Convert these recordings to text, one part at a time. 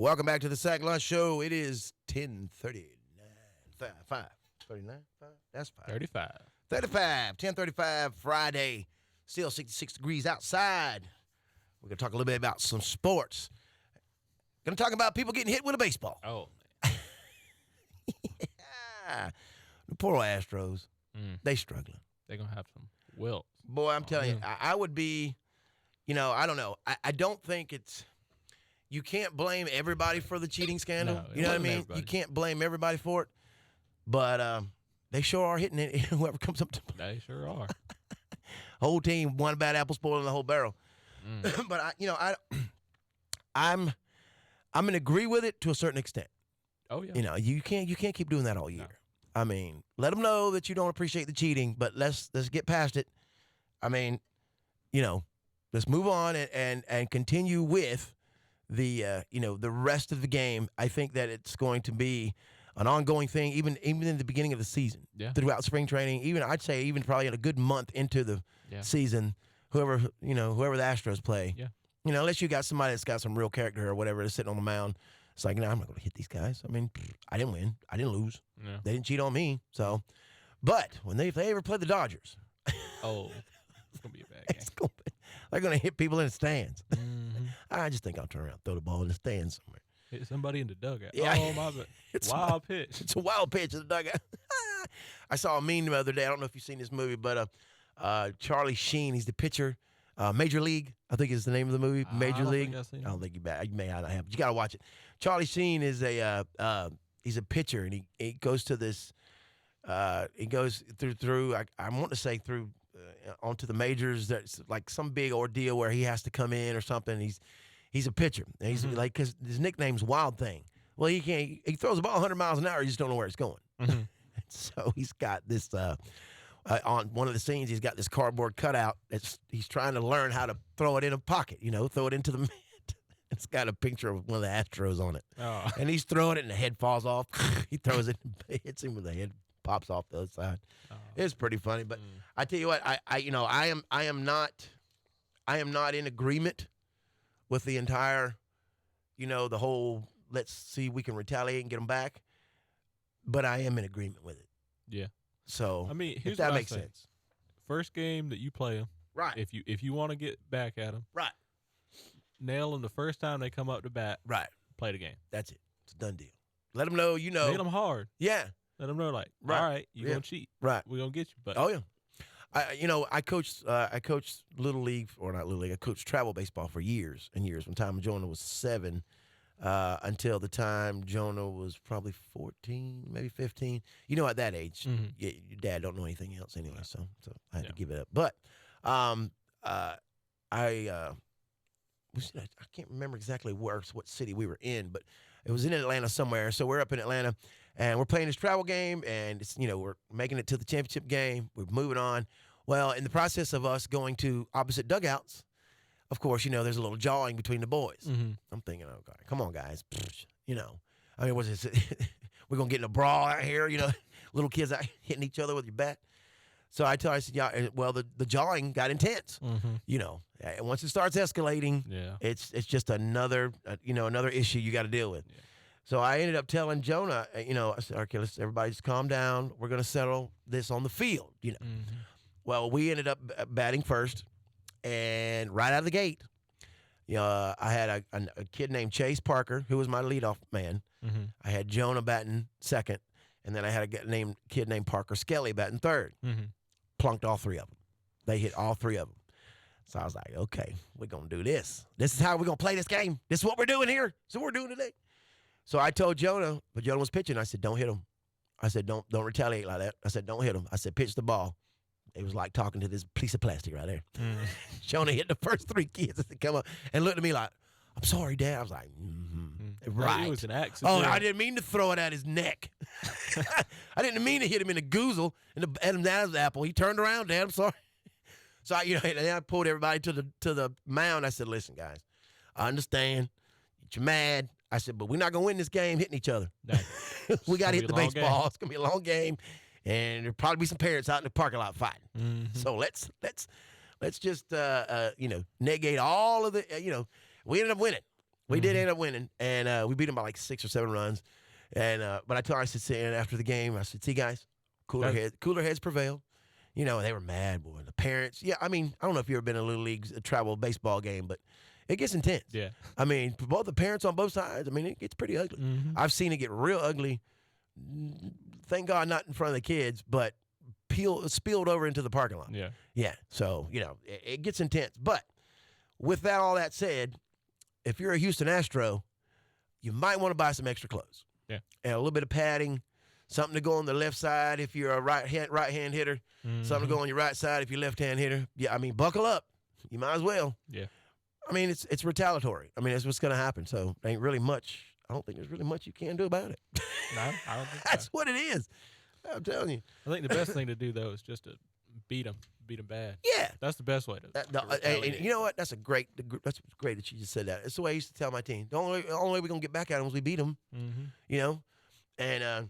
Welcome back to the Sack Lunch Show. It is 10:39. 5. 39? 5? That's 5. 35. 10:35, Friday. Still 66 degrees outside. We're going to talk a little bit about some sports. Going to talk about people getting hit with a baseball. Oh, Yeah. The poor old Astros. They struggling. they're going to have some wilts. Boy, I'm telling you, I would be, I don't know. I don't think it's, you can't blame everybody for the cheating scandal. No, you know what I mean? everybody. You can't blame everybody for it. But they sure are hitting it, whoever comes up to play. They sure are. Whole team, one bad apple spoiling the whole barrel. But I'm in agree with it to a certain extent. Oh, yeah. You can't keep doing that all year. No. I mean, let them know that you don't appreciate the cheating, but let's get past it. I mean, let's move on and continue with the the rest of the game. I think that it's going to be an ongoing thing, even in the beginning of the season, throughout spring training. I'd say even probably in a good month into the season, whoever the Astros play, unless you got somebody that's got some real character or whatever that's sitting on the mound, it's like, I'm not going to hit these guys. I mean, I didn't win, I didn't lose, they didn't cheat on me. So, but if they ever play the Dodgers, it's going to be a bad game. They're going to hit people in the stands. I just think I'll turn around and throw the ball in the stands somewhere. Hit somebody in the dugout. Yeah. Oh, my bad. Wild pitch. It's a wild pitch in the dugout. I saw a meme the other day. I don't know if you've seen this movie, but Charlie Sheen, he's the pitcher. Major League, I think is the name of the movie. Major League. I don't think you may not have, but you got to watch it. Charlie Sheen is he's a pitcher, and he goes to this. He goes through. I want to say through onto the majors. That's like some big ordeal where he has to come in or something. He's a pitcher. And he's like, because his nickname's Wild Thing. Well, he can't. He throws the ball 100 miles an hour. You just don't know where it's going. So he's got this. On one of the scenes, he's got this cardboard cutout. He's trying to learn how to throw it in a pocket, throw it into the mitt. It's got a picture of one of the Astros on it. Oh. And he's throwing it, and the head falls off. He throws it, hits him with the head, pops off the other side. Oh. It's pretty funny. But I tell you what, I am not in agreement with the entire, the whole let's see if we can retaliate and get them back. But I am in agreement with it. Yeah. So, I mean, here's if that what makes I say. sense. First game that you play them, right? If you want to get back at them, right? Nail them the first time they come up to bat, right? Play the game. That's it. It's a done deal. Let them know Hit them hard. Yeah. Let them know, like, right. All right, you're gonna cheat. Right. We're gonna get you. But oh yeah. I coached Little League, or not Little League. I coached travel baseball for years and years. From the time Jonah was 7 until the time Jonah was probably 14, maybe 15. At that age, your dad don't know anything else anyway, so I had to give it up. But I can't remember exactly what city we were in, but it was in Atlanta somewhere. So we're up in Atlanta, and we're playing this travel game, and it's we're making it to the championship game. We're moving on. Well, in the process of us going to opposite dugouts, of course, there's a little jawing between the boys. I'm thinking, oh, God, come on, guys. I mean, what's this? We're going to get in a brawl out here, little kids out hitting each other with your bat. So I said, yeah, well, the jawing got intense. And once it starts escalating, it's just another issue you got to deal with. Yeah. So I ended up telling Jonah, I said, okay, let's everybody just calm down. We're going to settle this on the field, Well, we ended up batting first. And right out of the gate, I had a kid named Chase Parker, who was my leadoff man. I had Jonah batting second, and then I had a kid named Parker Skelly batting third. Plunked all three of them. They hit all three of them. So I was like, okay, we're going to do this. This is how we're going to play this game. This is what we're doing here. This is what we're doing today. So I told Jonah, but Jonah was pitching. I said, don't hit him. I said, don't retaliate like that. I said, don't hit him. I said, pitch the ball. It was like talking to this piece of plastic right there. Jonah hit the first 3 kids as they come up and looked at me like, I'm sorry, Dad. I was like, right. It was an accident. Oh, I didn't mean to throw it at his neck. I didn't mean to hit him in the goozle and at him down his apple. He turned around, Dad. I'm sorry. So I pulled everybody to the mound. I said, listen, guys, I understand. You're mad. I said, but we're not gonna win this game hitting each other. We got to hit the baseball. It's gonna be a long game. And there'll probably be some parents out in the parking lot fighting. So let's just negate all of the. We ended up winning. We did end up winning, and we beat them by like 6 or 7 runs. And but I said after the game, I said, "See, guys, cooler heads prevail." You know, they were mad, boy. The parents, yeah. I mean, I don't know if you've ever been in a little league, a travel baseball game, but it gets intense. Yeah. I mean, for both the parents on both sides, I mean, it gets pretty ugly. I've seen it get real ugly. Thank God, not in front of the kids, but spilled over into the parking lot. Yeah. Yeah. So you know, it gets intense. But with all that said, if you're a Houston Astro, you might want to buy some extra clothes. Yeah. And a little bit of padding, something to go on the left side if you're a right hand hitter, something to go on your right side if you're left hand hitter. Yeah, I mean, buckle up. You might as well. Yeah. I mean, it's retaliatory. I mean, that's what's going to happen. So there ain't really much. I don't think there's really much you can do about it. No, I don't think That's so. what it is. I'm telling you. I think the best thing to do though is just to beat them bad. Yeah. That's the best way to. And you know what? That's great that you just said that. It's the way I used to tell my team. The only way we're gonna get back at them is we beat them. You know, and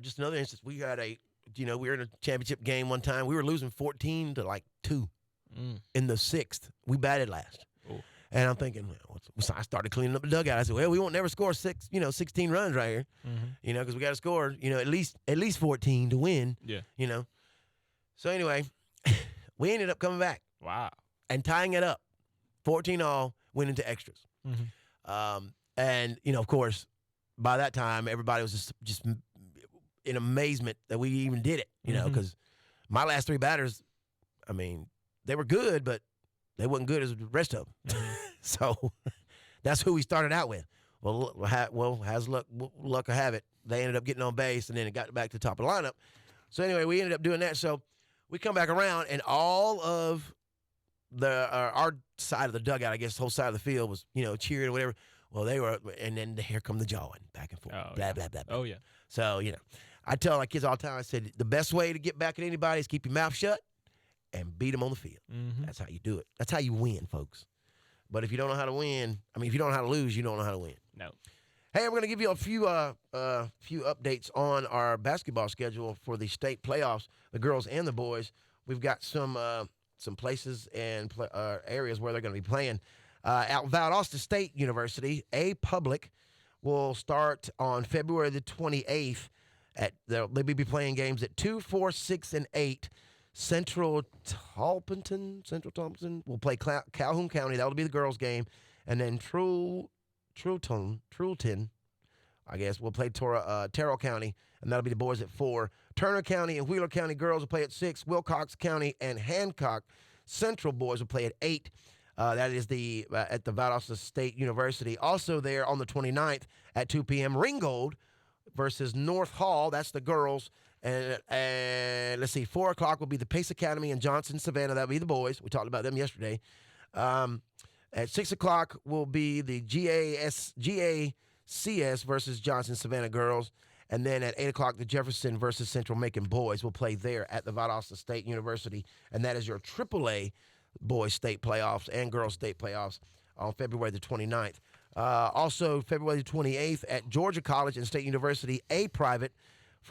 just another instance. We had we were in a championship game one time. We were losing 14 to like 2 in the 6th. We batted last. Oh. And I'm thinking, so I started cleaning up the dugout. I said, well, we won't never score 16 runs right here, because we got to score, at least 14 to win. Yeah. So anyway, we ended up coming back. Wow. And tying it up, 14-all, went into extras. And of course, by that time, everybody was just in amazement that we even did it. Because my last 3 batters, I mean, they were good, but they wasn't good as the rest of them. So that's who we started out with. Well, as luck will have it, they ended up getting on base, and then it got back to the top of the lineup. So anyway, we ended up doing that. So we come back around, and all of our side of the dugout, I guess, the whole side of the field was, cheering or whatever. Well, they were, and then here come the jawing back and forth, blah, blah, blah, blah. Oh, yeah. So, I tell my kids all the time, I said, the best way to get back at anybody is keep your mouth shut and beat them on the field. That's how you do it. That's how you win, folks. But if you don't know how to win, if you don't know how to lose, you don't know how to win. No. Hey, I'm going to give you a few updates on our basketball schedule for the state playoffs, the girls and the boys. We've got some places and areas where they're going to be playing. At Valdosta State University, A Public will start on February the 28th. They'll be playing games at 2, 4, 6, and 8. Central Thompson will play Calhoun County. That will be the girls' game. And then Trulton, I guess, will play Terrell County, and that'll be the boys at 4. Turner County and Wheeler County girls will play at 6. Wilcox County and Hancock Central boys will play at 8. That is at the Valdosta State University. Also there on the 29th at 2 p.m., Ringgold versus North Hall. That's the girls. And let's see, 4 o'clock will be the Pace Academy and Johnson Savannah. That'll be the boys. We talked about them yesterday. At 6 o'clock will be the GACS versus Johnson Savannah girls. And then at 8 o'clock, the Jefferson versus Central Macon boys will play there at the Valdosta State University. And that is your AAA boys state playoffs and girls state playoffs on February the 29th. Also, February the 28th at Georgia College and State University, a private,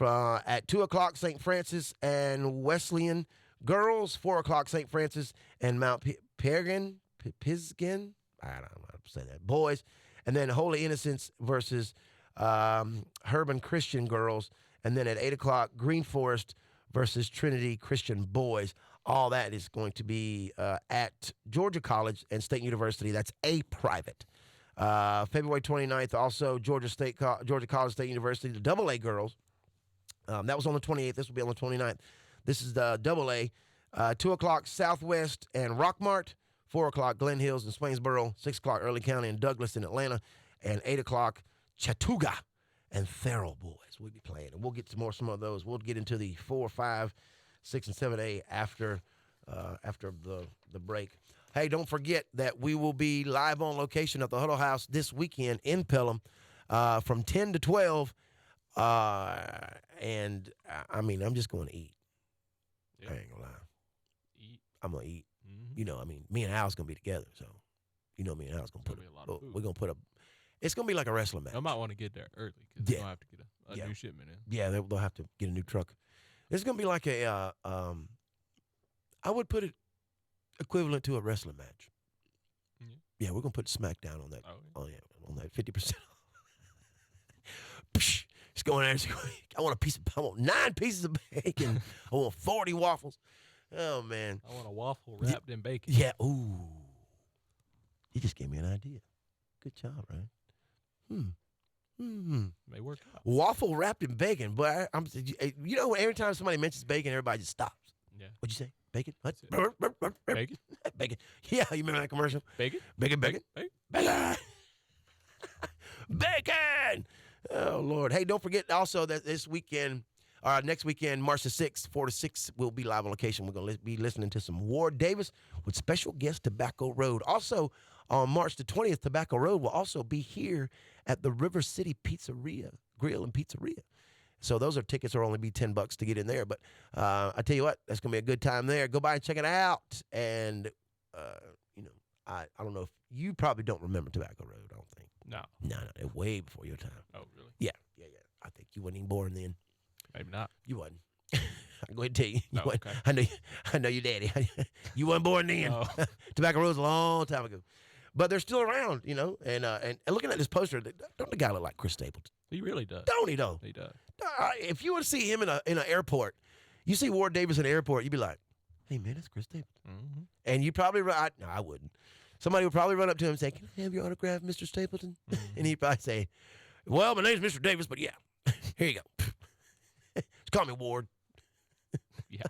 at 2 o'clock, St. Francis and Wesleyan girls, 4 o'clock, St. Francis and Mount Pisgah, I don't know how to say that, boys, and then Holy Innocents versus Herban Christian girls, and then at 8 o'clock, Green Forest versus Trinity Christian boys. All that is going to be at Georgia College and State University. That's a private. February 29th, also Georgia College State University, the AA girls. That was on the 28th. This will be on the 29th. This is the AA. 2 o'clock, Southwest and Rockmart. 4 o'clock, Glen Hills and Swainsboro. 6 o'clock, Early County and Douglas in Atlanta. And 8 o'clock, Chattooga and Farrell boys. We'll be playing. And we'll get to some of those. We'll get into the 4, 5, 6, and 7A after the break. Hey, don't forget that we will be live on location at the Huddle House this weekend in Pelham from 10 to 12. And I'm just going to eat. Yeah. I ain't gonna lie. Eat. I'm gonna eat. Me and Al's gonna be together, so me and Al's gonna we're gonna put it's gonna be like a wrestling match. I might want to get there early because they'll have to get a new shipment in. Yeah, they'll have to get a new truck. It's gonna be like I would put it equivalent to a wrestling match. Yeah, we're gonna put Smackdown on that. Oh, Oh yeah, on that 50%. Just going there. I want I want 9 pieces of bacon. I want 40 waffles. Oh man. I want a waffle wrapped in bacon. Yeah. Ooh. You just gave me an idea. Good job, right? May work out. Waffle wrapped in bacon, but you know, every time somebody mentions bacon, everybody just stops. Yeah. What'd you say? Bacon? What? Bacon? Bacon. Yeah, you remember that commercial? Bacon? Bacon, bacon. Bacon? Bacon. Bacon. Oh Lord. Hey, don't forget also that this weekend, next weekend, March the 6th, 4 to 6, we'll be live on location. We're going to be listening to some Ward Davis with special guest Tobacco Road. Also, on March the 20th, Tobacco Road will also be here at the River City Pizzeria, Grill and Pizzeria. So those tickets will only be $10 to get in there. But I tell you what, that's going to be a good time there. Go by and check it out. And, you know, I don't know if you probably don't remember Tobacco Road, I don't think. No. No, it's way before your time. Oh, really? Yeah. I think you wasn't even born then. Maybe not. You wasn't. I'll go ahead and tell you. Oh, okay. I know your daddy. You wasn't born then. Oh. Tobacco Road's a long time ago. But they're still around, you know. And looking at this poster, don't the guy look like Chris Stapleton? He really does. Don't he, though? He does. If you were to see him in an airport, you see Ward Davis in an airport, you'd be like, hey, man, that's Chris Stapleton. Mm-hmm. And you probably run, no, I wouldn't. Somebody would probably run up to him and say, can I have your autograph, Mr. Stapleton? Mm-hmm. And he'd probably say, well, my name's Mr. Davis, but yeah, here you go. Just call me Ward. Yeah.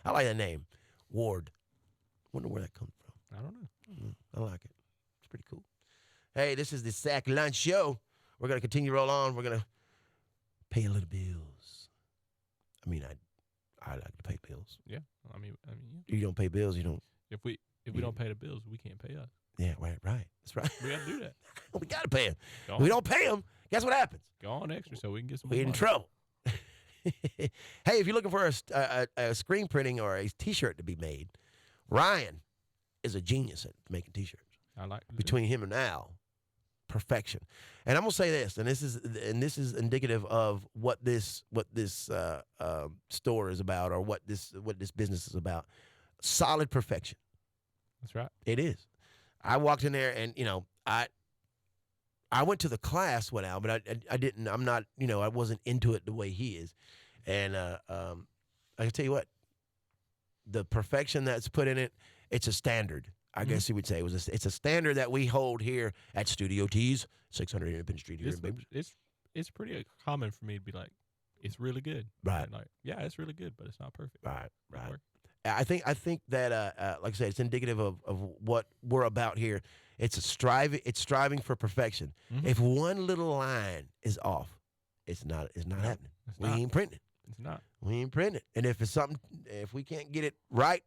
I like that name, Ward. Wonder where that comes from. I don't know. I like it. It's pretty cool. Hey, this is the Sack Lunch Show. We're going to continue to roll on. We're going to pay a little bills. I mean, I like to pay bills. Yeah. I mean, yeah. You don't pay bills, you don't. If we don't pay the bills, we can't pay us. Yeah, right. That's right. We got to do that. We got to pay them. Go We on. don't pay them. Guess what happens? Go on extra so we can get some We're in money. trouble. Hey, if you're looking for a screen printing or a T-shirt to be made, Ryan is a genius at making T-shirts. I like to do Between him and Al, perfection. And I'm gonna say this, and this is indicative of what this store is about, or what this business is about. Solid perfection. That's right. It is. I walked in there, and you know, I went to the class with Al, but I didn't. I'm not. You know, I wasn't into it the way he is. And I can tell you what, the perfection that's put in it, it's a standard. I guess you would say it's a standard that we hold here at Studio T's, 600 Independence Street here in Baby. It's pretty common for me to be like, it's really good. Right. And like, yeah, it's really good, but it's not perfect. Right. Don't worry. I think that like I said, it's indicative of what we're about here. It's striving for perfection. Mm-hmm. If one little line is off, it's not happening. We ain't printing it. It's not. We ain't printing it. And if we can't get it right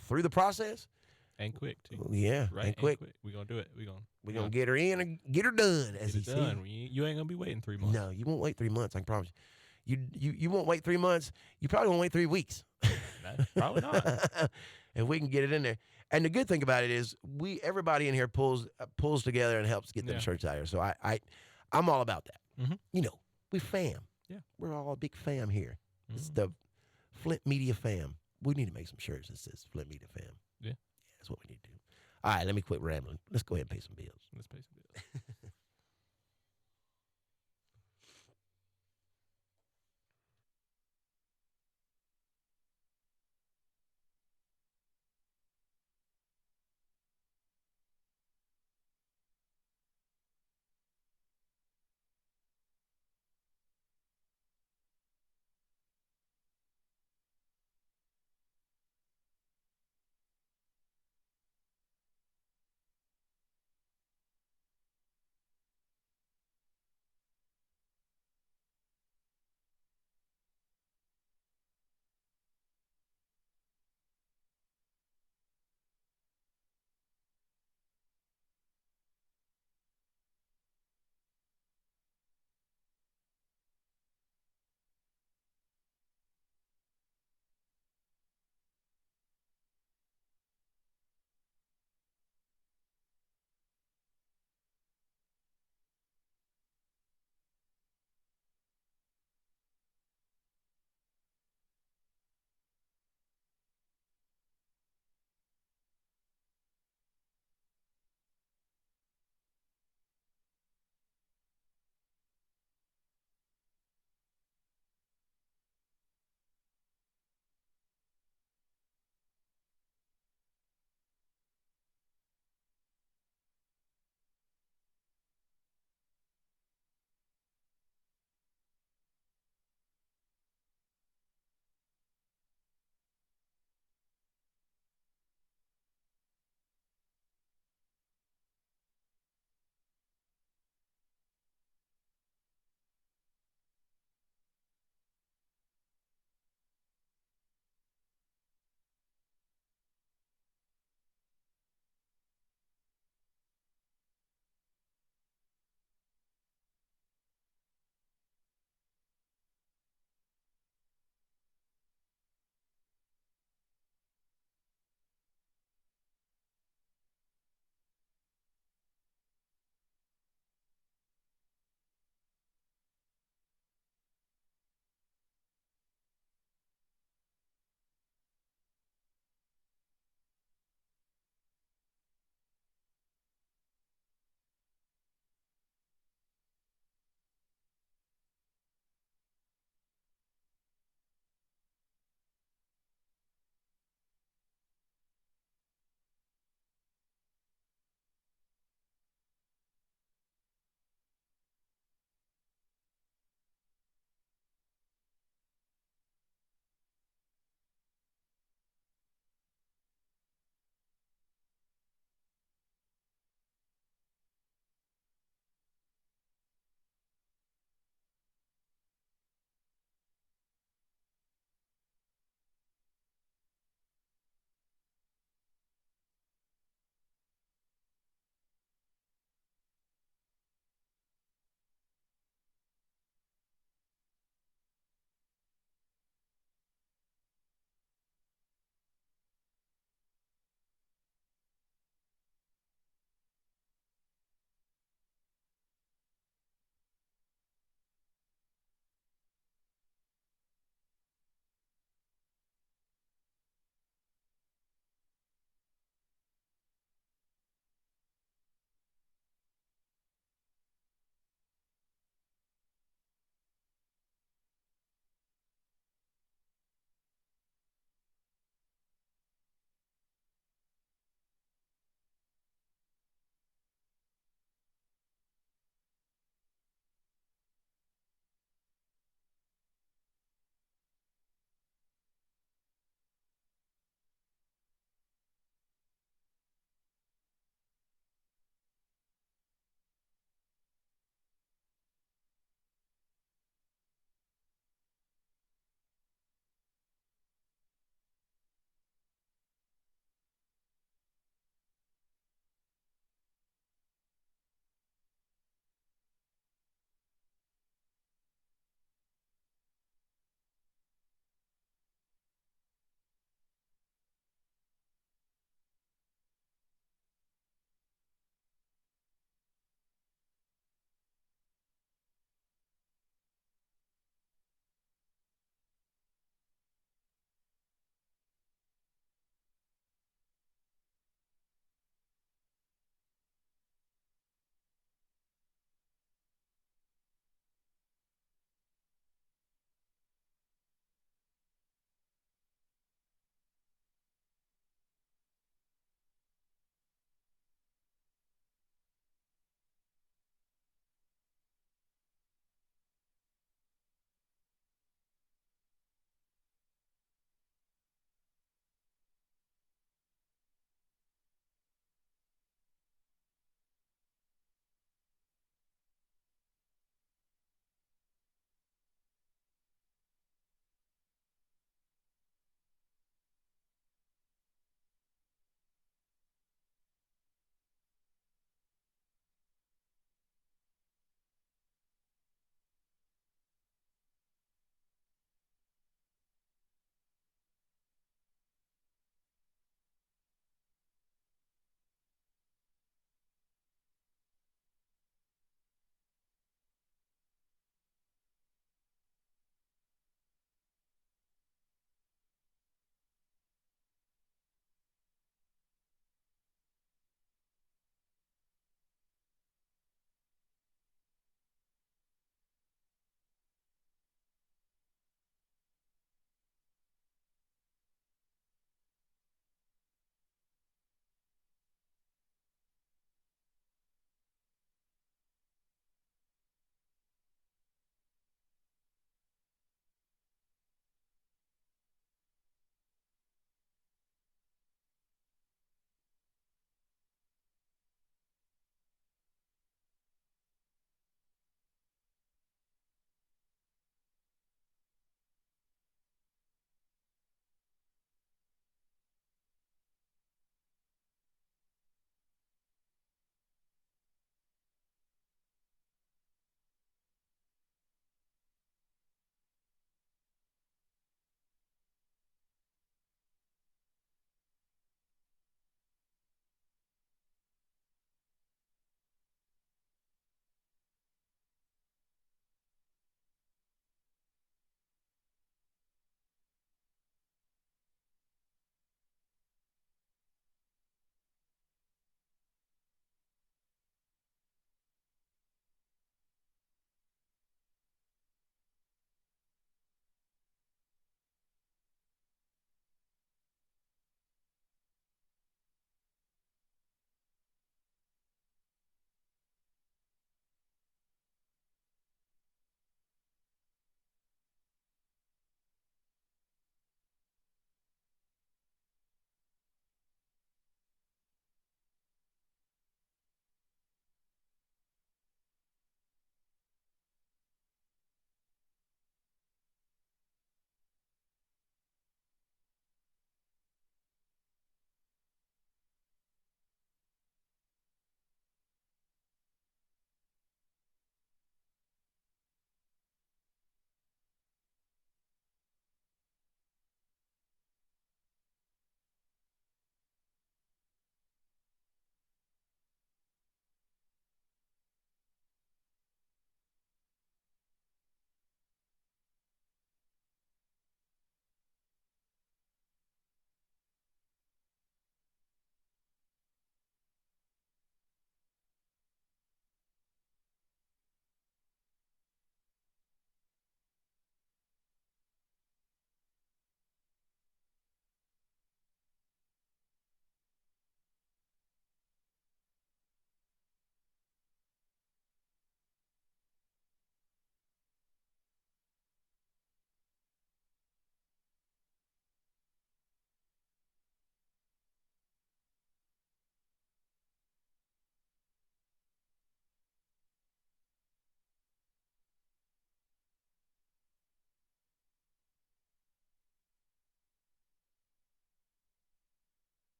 through the process, and quick too. Yeah, Right. and quick. We're gonna do it. We're gonna get her in and get her done, as he get it said. done. You ain't gonna be waiting 3 months. No, you won't wait 3 months. I can promise you. You won't wait 3 months. You probably won't wait 3 weeks. Probably not. And we can get it in there. And the good thing about it is everybody in here pulls together and helps get them shirts out here. So I'm all about that. Mm-hmm. You know, we fam. Yeah, we're all a big fam here. Mm-hmm. It's the Flint Media fam. We need to make some shirts that says Flint Media fam. Yeah, that's what we need to do. All right, let me quit rambling. Let's go ahead and pay some bills. Let's pay some bills.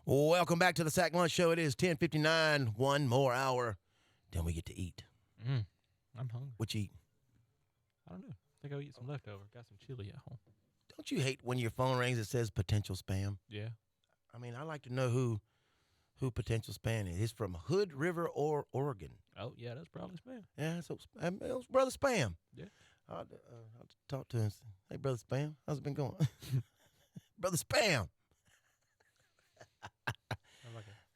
Welcome back to the Sack Lunch Show. It is 10:59. One more hour, then we get to eat. I'm hungry. What you eat? I don't know. I think I'll eat some leftover. Got some chili at home. Don't you hate when your phone rings, it says potential spam? Yeah. I mean, I like to know who potential spam is. It's from Hood River, or Oregon. Oh, yeah, that's probably spam. Yeah, so it was Brother Spam. Yeah. I'll talk to him. Hey, Brother Spam, how's it been going? Brother Spam.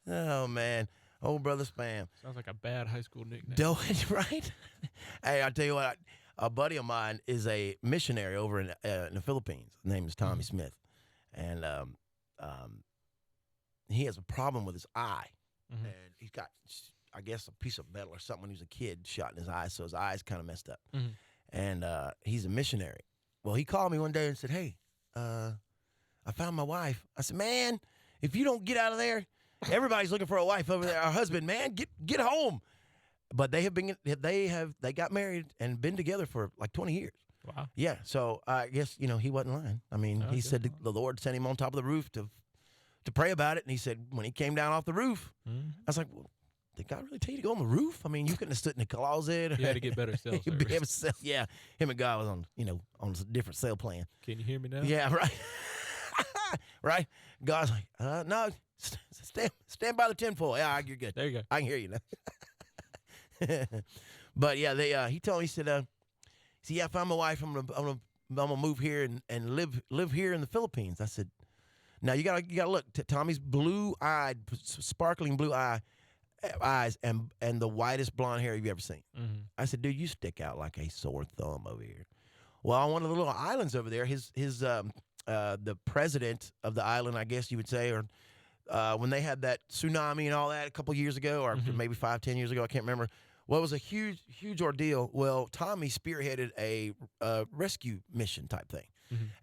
Oh, man. Oh, Brother Spam. Sounds like a bad high school nickname. Right? Hey, I'll tell you what. A buddy of mine is a missionary over in the Philippines. His name is Tommy Smith. And he has a problem with his eye. Mm-hmm. And he's got, I guess, a piece of metal or something when he was a kid shot in his eye, so his eye's kind of messed up. Mm-hmm. And he's a missionary. Well, he called me one day and said, hey, I found my wife. I said, man, if you don't get out of there, everybody's looking for a wife over there, a husband, man, get home. But they got married and been together for like 20 years. Wow. Yeah, so I guess, he wasn't lying. I mean, he said the Lord sent him on top of the roof to pray about it. And he said when he came down off the roof, I was like, well, did God really tell you to go on the roof? I mean, you couldn't have stood in the closet. You had to get better cell service. Yeah, him and God was on a different cell plan. Can you hear me now? Yeah, right. Right? God's like, no, stand by the tinfoil. Yeah, you're good. There you go. I can hear you now. But yeah, he told me, he said, see, yeah, I found my wife. I'm gonna move here and live here in the Philippines. I said, now you gotta look. Tommy's blue-eyed, sparkling blue eyes and the whitest blonde hair you've ever seen. Mm-hmm. I said, dude, you stick out like a sore thumb over here. Well, on one of the little islands over there, the president of the island, I guess you would say, or when they had that tsunami and all that a couple years ago, or maybe 5-10 years ago, I can't remember. Well, it was a huge ordeal. Well, Tommy spearheaded a rescue mission type thing,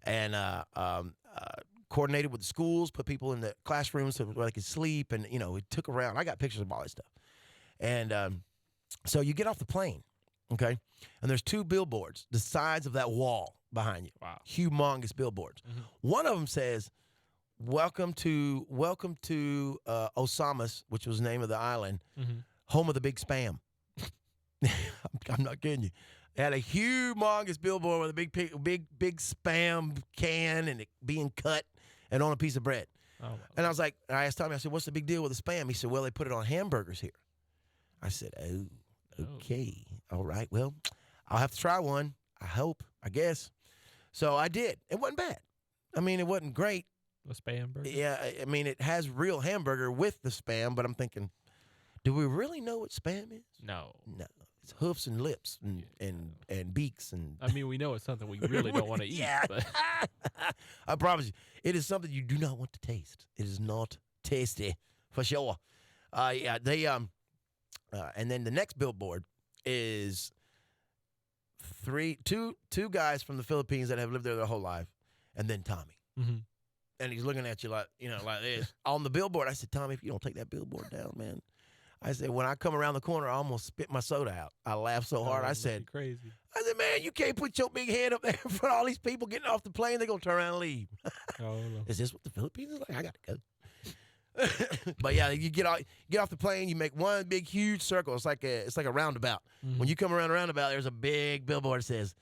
and coordinated with the schools, put people in the classrooms so where they could sleep, and he took around. I got pictures of all this stuff, and so you get off the plane, okay, and there's 2 billboards the sides of that wall behind you. Wow, humongous billboards. One of them says, "Welcome to Osamas," which was the name of the island, home of the big spam. I'm not kidding you. It had a humongous billboard with a big spam can and it being cut and on a piece of bread. Oh, wow. And I was like, I asked Tommy, I said, what's the big deal with the spam? He said, well, they put it on hamburgers here. I said, oh, okay. All right. Well, I'll have to try one. I guess. So I did. It wasn't bad. I mean, it wasn't great. A spam burger? Yeah. I mean, it has real hamburger with the spam, but I'm thinking, do we really know what spam is? No. It's hoofs and lips and beaks and. I mean, we know it's something we really don't want to eat. Yeah. But. I promise you, it is something you do not want to taste. It is not tasty for sure. Yeah, they and then the next billboard is two guys from the Philippines that have lived there their whole life, and then Tommy. And he's looking at you like this on the billboard. I said, Tommy, if you don't take that billboard down, man. I said, when I come around the corner, I almost spit my soda out. I laughed so hard. I said, crazy. I said, man, you can't put your big head up there in front of all these people getting off the plane. They're going to turn around and leave. Oh, no. Is this what the Philippines is like? I got to go. But yeah, you get off the plane, you make one big, huge circle. It's like a roundabout. When you come around a roundabout, there's a big billboard that says,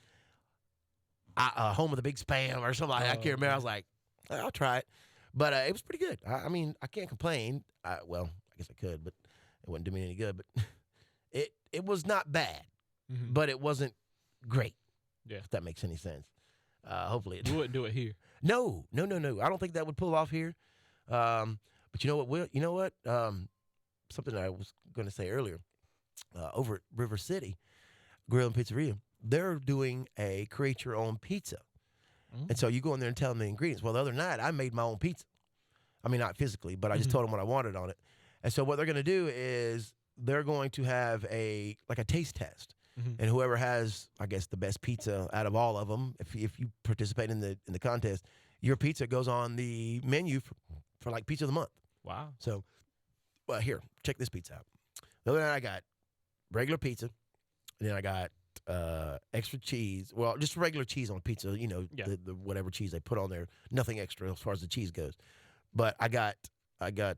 home of the big spam or something like that. I can't remember. I was like, I'll try it. But it was pretty good. I mean, I can't complain. Well, I guess I could, but it wouldn't do me any good. But it was not bad, but it wasn't great. Yeah. If that makes any sense. Hopefully it You wouldn't do it here. No. I don't think that would pull off here. But you know what? Something that I was going to say earlier. Over at River City Grill and Pizzeria, they're doing a create your own pizza. And so you go in there and tell them the ingredients. Well, the other night I made my own pizza. I mean, not physically, but I just told them what I wanted on it. And so what they're going to do is they're going to have a taste test. And whoever has, I guess, the best pizza out of all of them, if you participate in the contest, your pizza goes on the menu for like pizza of the month. Wow. So, well, here, check this pizza out. The other night I got regular pizza, and then I got extra cheese. Well, just regular cheese on pizza, the whatever cheese they put on there. Nothing extra as far as the cheese goes. But I got I got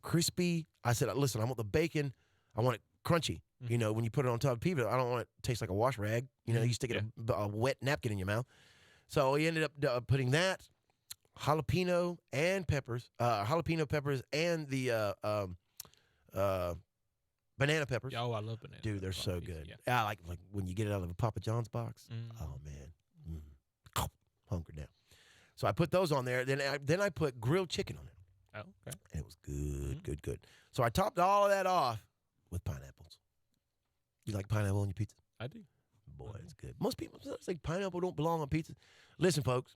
crispy. I said, listen, I want the bacon. I want it crunchy. You know, when you put it on top of pizza, I don't want it to taste like a wash rag. You know, you stick a wet napkin in your mouth. So he ended up putting that, jalapeno peppers and the banana peppers. Oh, I love banana. Dude, they're so good. Yeah. I like when you get it out of a Papa John's box. Oh man, hungry now. So I put those on there. Then I put grilled chicken on it. Oh, okay. And it was good, good. So I topped all of that off with pineapples. You like pineapple on your pizza? I do. Boy, it's good. Most people say pineapple don't belong on pizza. Listen, folks,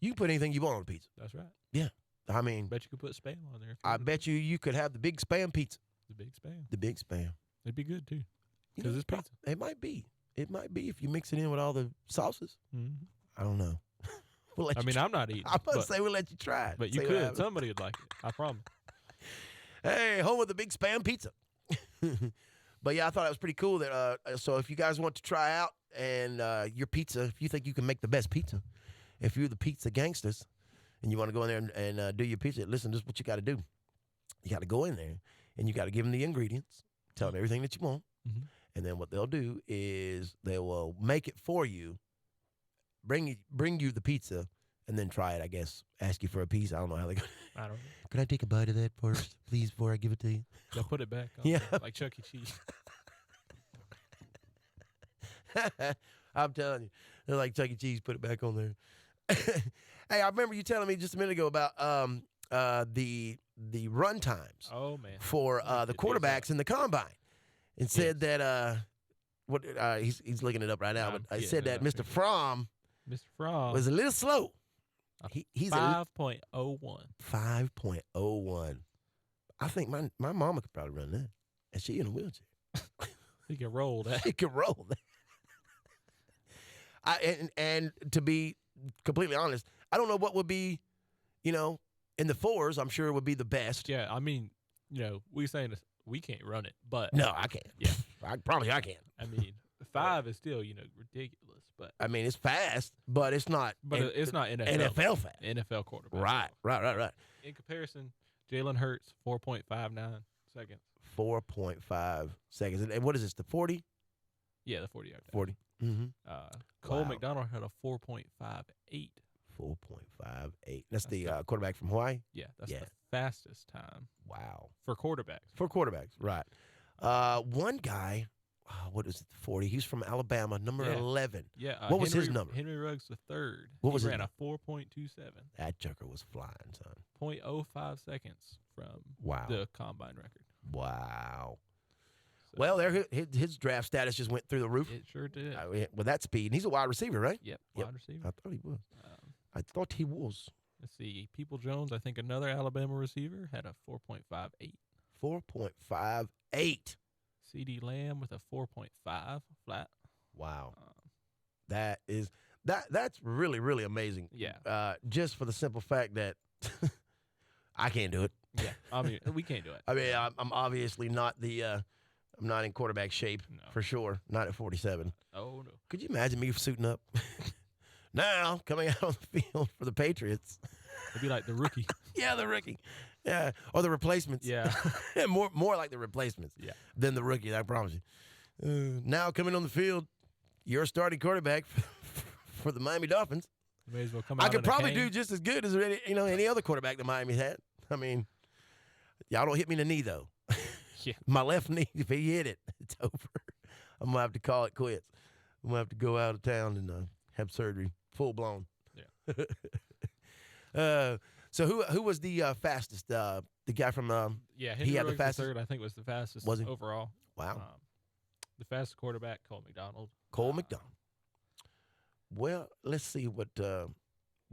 you can put anything you want on a pizza. That's right. Yeah. I mean, Bet you could put Spam on there. I bet you could have the big Spam pizza. The big Spam. The big Spam. It'd be good too. Because it's pizza. It might be. It might be if you mix it in with all the sauces. I don't know. I mean, I'm not eating. I'm about to say we'll let you try it. But you could. Somebody would like it. I promise. Hey, home with the big Spam pizza. But yeah, I thought it was pretty cool that. So if you guys want to try out and your pizza, if you think you can make the best pizza, if you're the pizza gangsters and you want to go in there and do your pizza, listen, this is what you got to do. You got to go in there and you got to give them the ingredients, tell them everything that you want, and then what they'll do is they will make it for you, bring you the pizza, and then try it. I guess ask you for a piece. I don't know how they go. I don't know. Could I take a bite of that first, please, before I give it to you? They'll put it back on Yeah. there, like Chuck E. Cheese. I'm telling you. They're like Chuck E. Cheese, put it back on there. Hey, I remember you telling me just a minute ago about the run times for the quarterbacks in the combine. And said that he's looking it up right now, but I said that Mr. Fromm was a little slow. He's 5.01. 5.01. I think my mama could probably run that. And she in a wheelchair. He can roll that. She can roll that. And to be completely honest, I don't know what would be, in the fours, I'm sure it would be the best. Yeah, I mean, we're saying this, we can't run it, but no, I can't. Yeah, I can't. I mean, 5 is still, ridiculous. But I mean, it's fast, but it's not. But it's not NFL fast. NFL quarterback. Right. In comparison, Jalen Hurts 4.59 seconds. 4.5 seconds. And what is this? The 40? Yeah, the 40 yard. 40. Mm-hmm. Cole McDonald had a 4.58. 4.58. That's the quarterback from Hawaii? Yeah, that's the fastest time. Wow. For quarterbacks. Right. One guy, what is it, 40? He's from Alabama, number 11. Yeah. What was his number? Henry Ruggs the third. What was he his ran a 4.27. That joker was flying, son. 0.05 seconds from the combine record. Wow. So, well, his draft status just went through the roof. It sure did. With that speed. And he's a wide receiver, right? Yep, wide receiver. I thought he was. Let's see. People Jones, I think another Alabama receiver, had a 4.58. 4.58. CD Lamb with a 4.5 flat. Wow. That's really, really amazing. Yeah. Just for the simple fact that I can't do it. Yeah. I mean, we can't do it. I mean, I'm obviously not I'm not in quarterback shape for sure. Not at 47. Oh, no. Could you imagine me suiting up now, coming out on the field for the Patriots? It'd be like the rookie. Yeah, the rookie. Yeah, or the replacements. Yeah. more like the replacements than the rookie, I promise you. Now coming on the field, you're a starting quarterback for the Miami Dolphins. May as well come out I could probably do just as good as any other quarterback that Miami's had. I mean, y'all don't hit me in the knee, though. Yeah. My left knee, if he hit it, it's over. I'm going to have to call it quits. I'm going to have to go out of town and have surgery, full blown. Yeah. So who was the fastest? The guy from Henry he had Ruggs the fastest. Third, I think, was the fastest overall. Wow. The fastest quarterback, Cole McDonald. Cole McDonald. Well, let's see what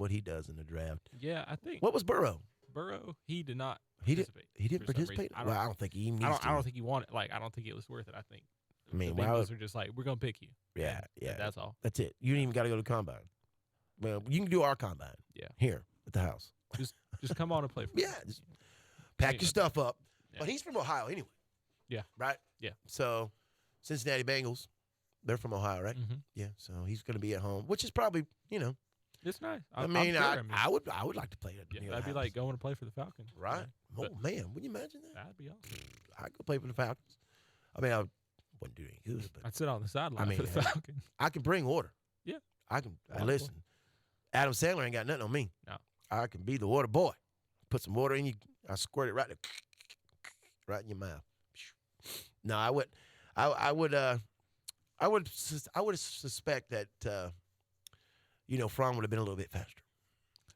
he does in the draft. Yeah, I think. What was Burrow? Burrow, he did not participate. He didn't participate? I don't think he even needs to. I don't think he wanted. I don't think it was worth it. I think. I mean, the Bengals are just like, we're gonna pick you. Yeah. That's all. That's it. You didn't even got to go to the combine. Well, you can do our combine. Yeah. Here at the house. Just come on and play for Yeah. Just pack your stuff up. Yeah. But he's from Ohio anyway. Yeah. Right? Yeah. So, Cincinnati Bengals, they're from Ohio, right? Mm-hmm. Yeah. So he's going to be at home, which is probably, It's nice. I I'm mean, sure, I would like to play it. yeah, that'd be like going to play for the Falcons. right. You know? Oh man, would you imagine that? That'd be awesome. I'd go play for the Falcons. I mean, I wouldn't do any good, but I'd sit on the sideline mean, for the Falcons. I can bring water. Yeah. I can. Water Listen, Adam Sandler ain't got nothing on me. No. I can be the water boy. Put some water in you. I squirt it right there, right in your mouth. No, I would. I would suspect that Fromm would have been a little bit faster.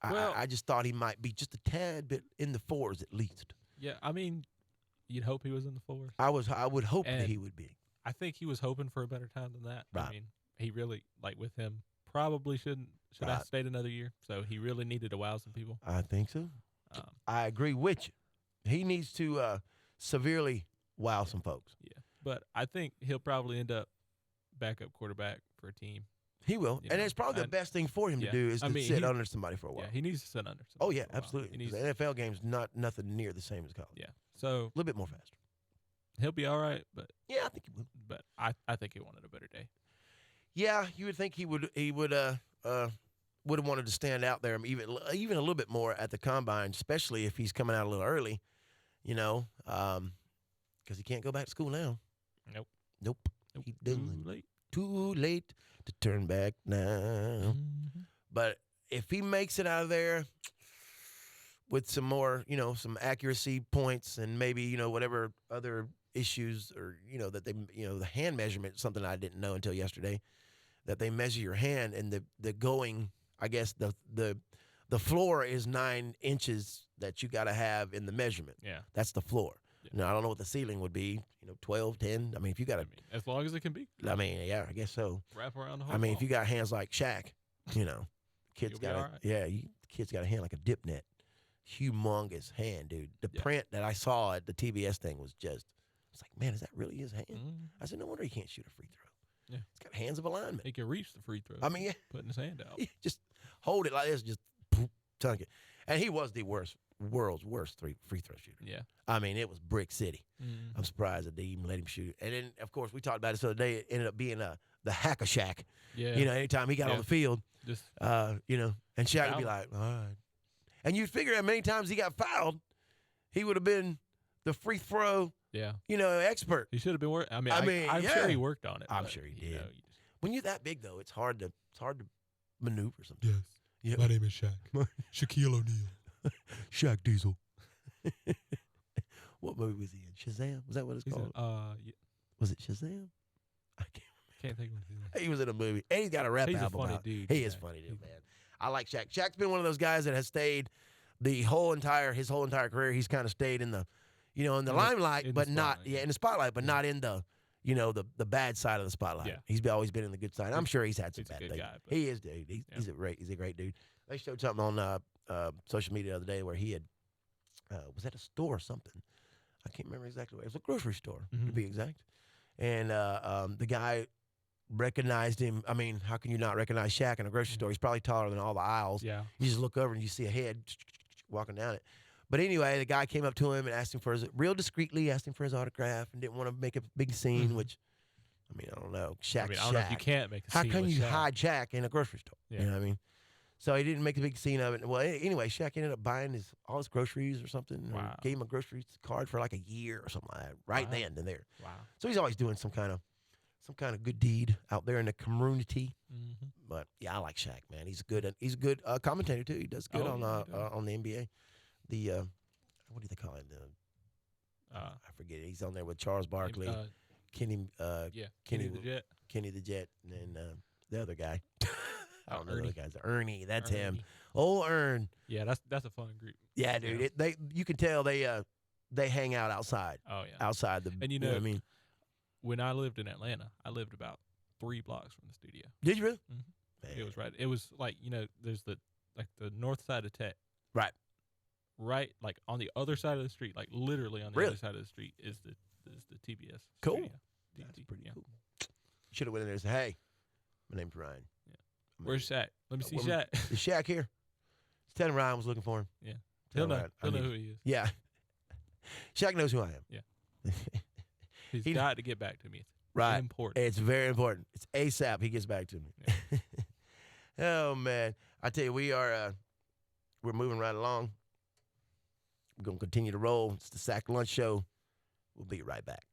Well, I just thought he might be just a tad bit in the fours at least. yeah, I mean, you'd hope he was in the fours. I would hope that And he would be. I think he was hoping for a better time than that. Right. I mean, he really, like with him, probably should Right. have stayed another year. So he really needed to wow some people. I think so. Um, I agree with you. He needs to severely wow some folks. yeah, but I think he'll probably end up backup quarterback for a team. He will, You and know, it's probably the and- best thing for him to yeah. do is I to mean, sit he- under somebody for a while. Yeah, he needs to sit under. Oh somebody yeah, for a while. absolutely. He needs, The NFL game's nothing near the same as college. yeah, so A little bit more faster. he'll be all right. But Yeah, I think he will. I think he wanted a better day. Yeah, you would think he would have wanted to stand out there even a little bit more at the combine, especially if he's coming out a little early, because he can't go back to school now. Nope. Nope. He done. Too late to turn back now. Mm-hmm. But if he makes it out of there with some more, some accuracy points and maybe, whatever other issues or, that they, the hand measurement, something I didn't know until yesterday, that they measure your hand and the going, I guess the floor is 9 inches that you got to have in the measurement. Yeah. That's the floor. Yeah. Now, I don't know what the ceiling would be, 12, 10. I mean, if you got I mean, as long as it can be. yeah, I guess so. Wrap around the whole I mean, if ball. you got hands like Shaq, kid's You'll be got all right. kid's got a hand like a dip net. Humongous hand, dude. The Yeah. print that I saw at the TBS thing was just, it's like, man, is that really his hand? Mhm. I said, no wonder he can't shoot a free throw. Yeah. He's got hands of a lineman. He can reach the free throw. I mean, yeah, putting his hand out. just hold it like this, just poof, tunk it. And he was the world's worst free throw shooter. Yeah. I mean, it was Brick City. Mhm. I'm surprised that they even let him shoot. And then, of course, we talked about this the other day. It ended up being the hack a Shack. Yeah. Anytime he got on Yeah. the field, Just and Shaq would be Foul. like, all right. And you'd figure how many times he got fouled, he would have been the free throw, yeah. expert. He should have been working. I mean, I'm yeah. sure he worked on it. I'm but, sure he you did. know, you just- When you're that big, though, it's hard to maneuver sometimes. Yes. Yeah. My name is Shaq. Shaquille O'Neal. Shaq Diesel. What movie was he in? Shazam? Was that what it's he called? said, yeah, Was it Shazam? I can't think of anything. can't. He was in a movie, and he's got a rap He's a album funny out. dude. He is Shaq. funny, dude, man. I like Shaq. Shaq's been one of those guys that has stayed his whole entire career. He's kind of stayed in the, in the limelight, in the but not spotlight, in the spotlight, but Yeah. not in the, the bad side of the spotlight. Yeah. He's always been in the good side. I'm sure he's had some He's a bad good things. guy, but- He is, dude. He's a great dude. They showed something on social media the other day where he had was at a store or something. I can't remember exactly where. It was a grocery store to Mhm. be exact. And the guy recognized him. I mean, how can you not recognize Shaq in a grocery Mhm. store? He's probably taller than all the aisles. Yeah. You just look over and you see a head walking down it. But anyway, the guy came up to him and asked him real discreetly, asked him for his autograph and didn't want to make a big scene, Mhm. which, I don't know. Shaq, I mean, I don't know if you Shaq. can't make a How scene can with you Shaq. hide Shaq in a grocery store? Yeah. You know what I mean? So he didn't make a big scene of it. Well, anyway, Shaq ended up buying all his groceries or something. Or Wow. gave him a grocery card for like a year or something like that, right Wow. then and there. Wow. So he's always doing some kind of good deed out there in the community. Mm-hmm. But yeah, I like Shaq, man. He's a good commentator too. He does good Oh, on yeah, he does. on the NBA. The what do they call him? Uh, I forget. He's on there with Charles Barkley, Kenny, yeah. Kenny the Jet. Kenny the Jet, and then the other guy. I don't know the Ernie. other guys. Ernie, that's him. Ernie. Old Ern. Yeah, that's a fun group. Yeah, dude. Yeah. You can tell they hang out outside Oh yeah. the. And you know what I mean. When I lived in Atlanta, I lived about 3 blocks from the studio. Did you really? Mhm. Man. It was right. It was like there's the north side of Tech. Right. Right, like on the other side of the street, like literally on the Really? other side of the street is the TBS. Cool. studio. That's DT, pretty yeah. cool. Should have went in there and said, "Hey, my name's Ryan. Yeah. I'm Where's Shaq? Let me see Well, Shaq. Is Shaq here? Just tell him Ryan was looking for him. Yeah. Tell He'll know. Ryan, I He'll know need- who he is. Yeah. Shaq knows who I am. Yeah. He's He- got to get back to me. It's Right. important. It's very important. It's ASAP. He gets back to me. Oh man. I tell you, we're moving right along. We're gonna continue to roll. It's the Sack Lunch Show. We'll be right back.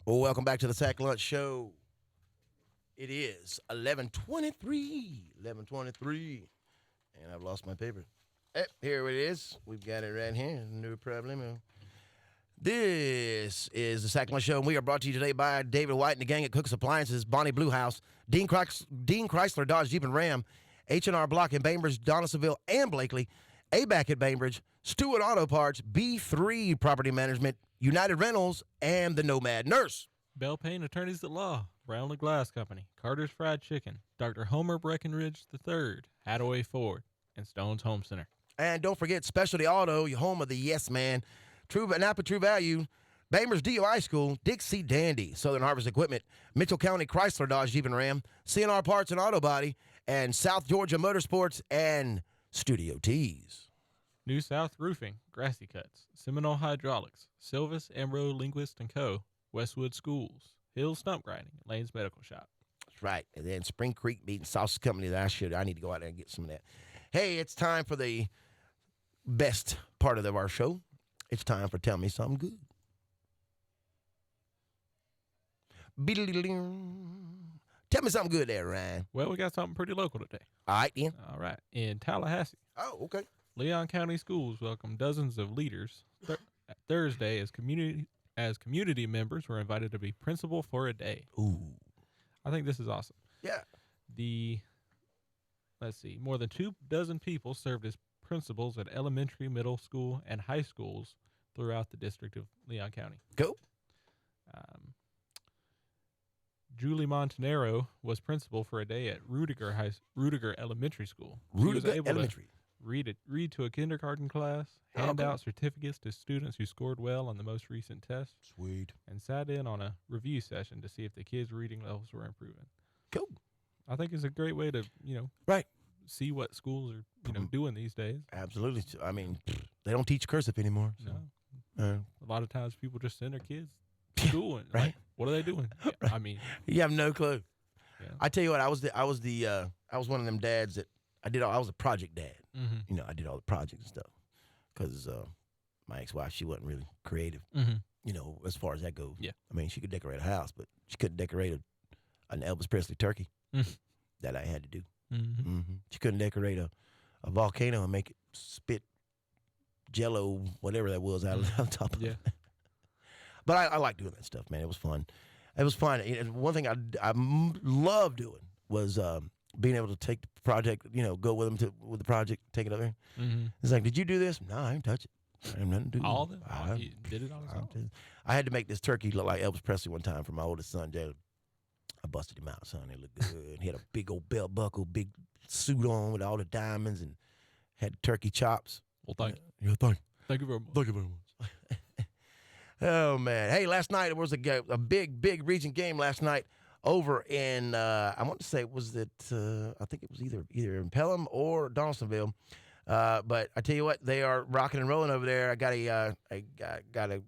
Well, welcome back to the Sack Lunch Show. It is 11:23, and I've lost my paper. Here it is. We've got it right here. No problem. This is the Sack Lunch Show, and we are brought to you today by David White and the gang at Cook's Appliances, Bonnie Blue House, Dean Chrysler Dodge Jeep and Ram, H&R Block in Bainbridge, Donaldsonville, and Blakely, ABAC at Bainbridge, Stewart Auto Parts, B3 Property Management, United Rentals, and the Nomad Nurse. Bell Payne Attorneys at Law, Brownlee Glass Company, Carter's Fried Chicken, Dr. Homer Breckenridge III, Hathaway Ford, and Stone's Home Center. And don't forget Specialty Auto, your home of the Yes Man, Napa True Value, Bainbridge DOI School, Dixie Dandy, Southern Harvest Equipment, Mitchell County Chrysler Dodge Jeep and Ram, CNR Parts and Auto Body, and South Georgia Motorsports and Studio Tees. New South Roofing, Grassy Cuts, Seminole Hydraulics, Silvis, Amro, Linguist & Co., Westwood Schools, Hill Stump Grinding, Lane's Medical Shop. That's right. And then Spring Creek Meat and Sausage Company I need to go out there and get some of that. Hey, it's time for the best part of our show. It's time for Tell Me Something Good. Tell me something good there, Ryan. Well, we got something pretty local today. All right, then. All right. In Tallahassee, Oh, okay. Leon County Schools welcomed dozens of leaders Thursday as community members were invited to be principal for a day. Ooh. I think this is awesome. Yeah. More than 24 people served as principals at elementary, middle school, and high schools throughout the district of Leon County. Go. Julie Montanaro was principal for a day at Rudiger Elementary School. Rudiger Elementary. Read to a kindergarten class, hand out certificates to students who scored well on the most recent test. Sweet. And sat in on a review session to see if the kids' reading levels were improving. Cool. I think it's a great way to, right, see what schools are, doing these days. Absolutely. I mean, they don't teach cursive anymore. So. No. A lot of times people just send their kids to school and right. Like, what are they doing? Yeah, right. I mean, you have no clue. Yeah. I tell you what, I was one of them dads that I was a project dad. Mm-hmm. I did all the projects and stuff because my ex-wife, she wasn't really creative. Mm-hmm. As far as that goes. Yeah. I mean, she could decorate a house, but she couldn't decorate an Elvis Presley turkey that I had to do. Mm-hmm. She couldn't decorate a volcano and make it spit jello, whatever that was, out of the top of it. But I like doing that stuff, man. It was fun. It was fun. And one thing I love doing was being able to take the project, go with them with the project, take it over there. Mm-hmm. It's like, did you do this? No, I didn't touch it. I have nothing to do All with it. of it? You did it on his own? I had to make this turkey look like Elvis Presley one time for my oldest son, Jalen. I busted him out, son. It looked good. He had a big old belt buckle, big suit on with all the diamonds, and had turkey chops. Well, thank you. Yeah, thank you. Thank you very much. Thank you very much. Oh, man. Hey, last night, it was a big region game last night over in, I want to say, I think it was either in Pelham or Donaldsonville. But I tell you what, they are rocking and rolling over there. I got a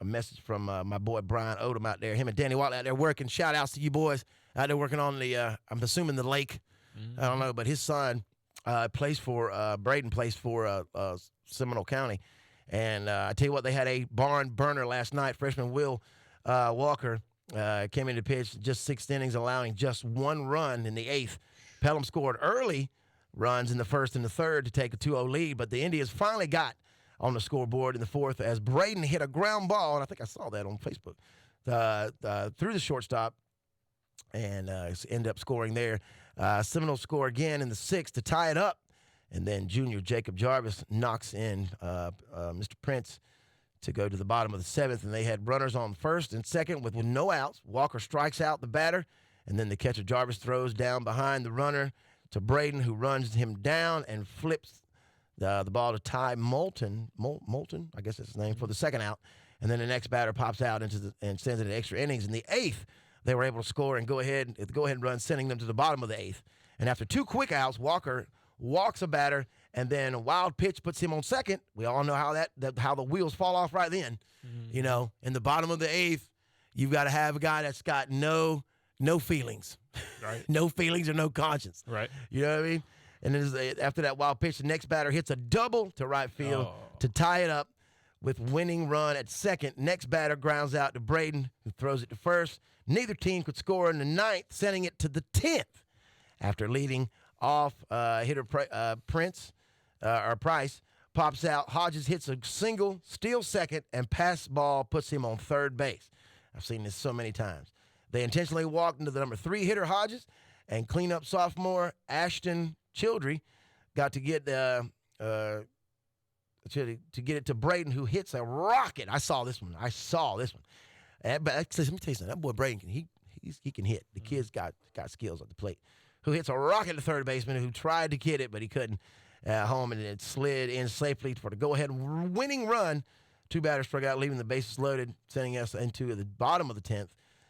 message from my boy Brian Odom out there. Him and Danny Watt out there working. Shout outs to you boys out there working on I'm assuming the lake. I don't know, but his son plays for, Braden plays for Seminole County. And I tell you what, they had a barn burner last night. Freshman Will Walker came into pitch just 6 innings, allowing just 1 run in the 8th. Pelham scored early runs in the 1st and the 3rd to take a 2-0 lead, but the Indians finally got on the scoreboard in the 4th as Braden hit a ground ball, and I think I saw that on Facebook, through the shortstop, and ended up scoring there. Seminoles score again in the 6th to tie it up. And then junior Jacob Jarvis knocks in Mr. Prince to go to the bottom of the 7th. And they had runners on 1st and 2nd with no outs. Walker strikes out the batter. And then the catcher Jarvis throws down behind the runner to Braden, who runs him down and flips the ball to Ty Moulton, I guess that's his name, for the 2nd out. And then the next batter pops out and sends it in extra innings. In the 8th, they were able to score and go ahead run, sending them to the bottom of the 8th. And after 2 quick outs, Walker walks a batter, and then a wild pitch puts him on 2nd. We all know how how the wheels fall off right then. Mm-hmm. In the bottom of the 8th, you've got to have a guy that's got no feelings. Right. No feelings or no conscience. Right. You know what I mean? And then after that wild pitch, the next batter hits a double to right field to tie it up with winning run at second. Next batter grounds out to Braden, who throws it to first. Neither team could score in the ninth, sending it to the 10th. After leading off, hitter Price pops out. Hodges hits a single, steals second, and pass ball puts him on third base. I've seen this so many times. They intentionally walked into the number 3 hitter, Hodges, and cleanup sophomore Ashton Childry got to get to get it to Braden, who hits a rocket. I saw this one. But let me tell you something. That boy Braden he can hit. The kid's got skills at the plate. Who hits a rocket to third baseman who tried to get it, but he couldn't. Home, and it slid in safely for the go-ahead winning run. 2 batters struck out, leaving the bases loaded, sending us into the bottom of the 10th.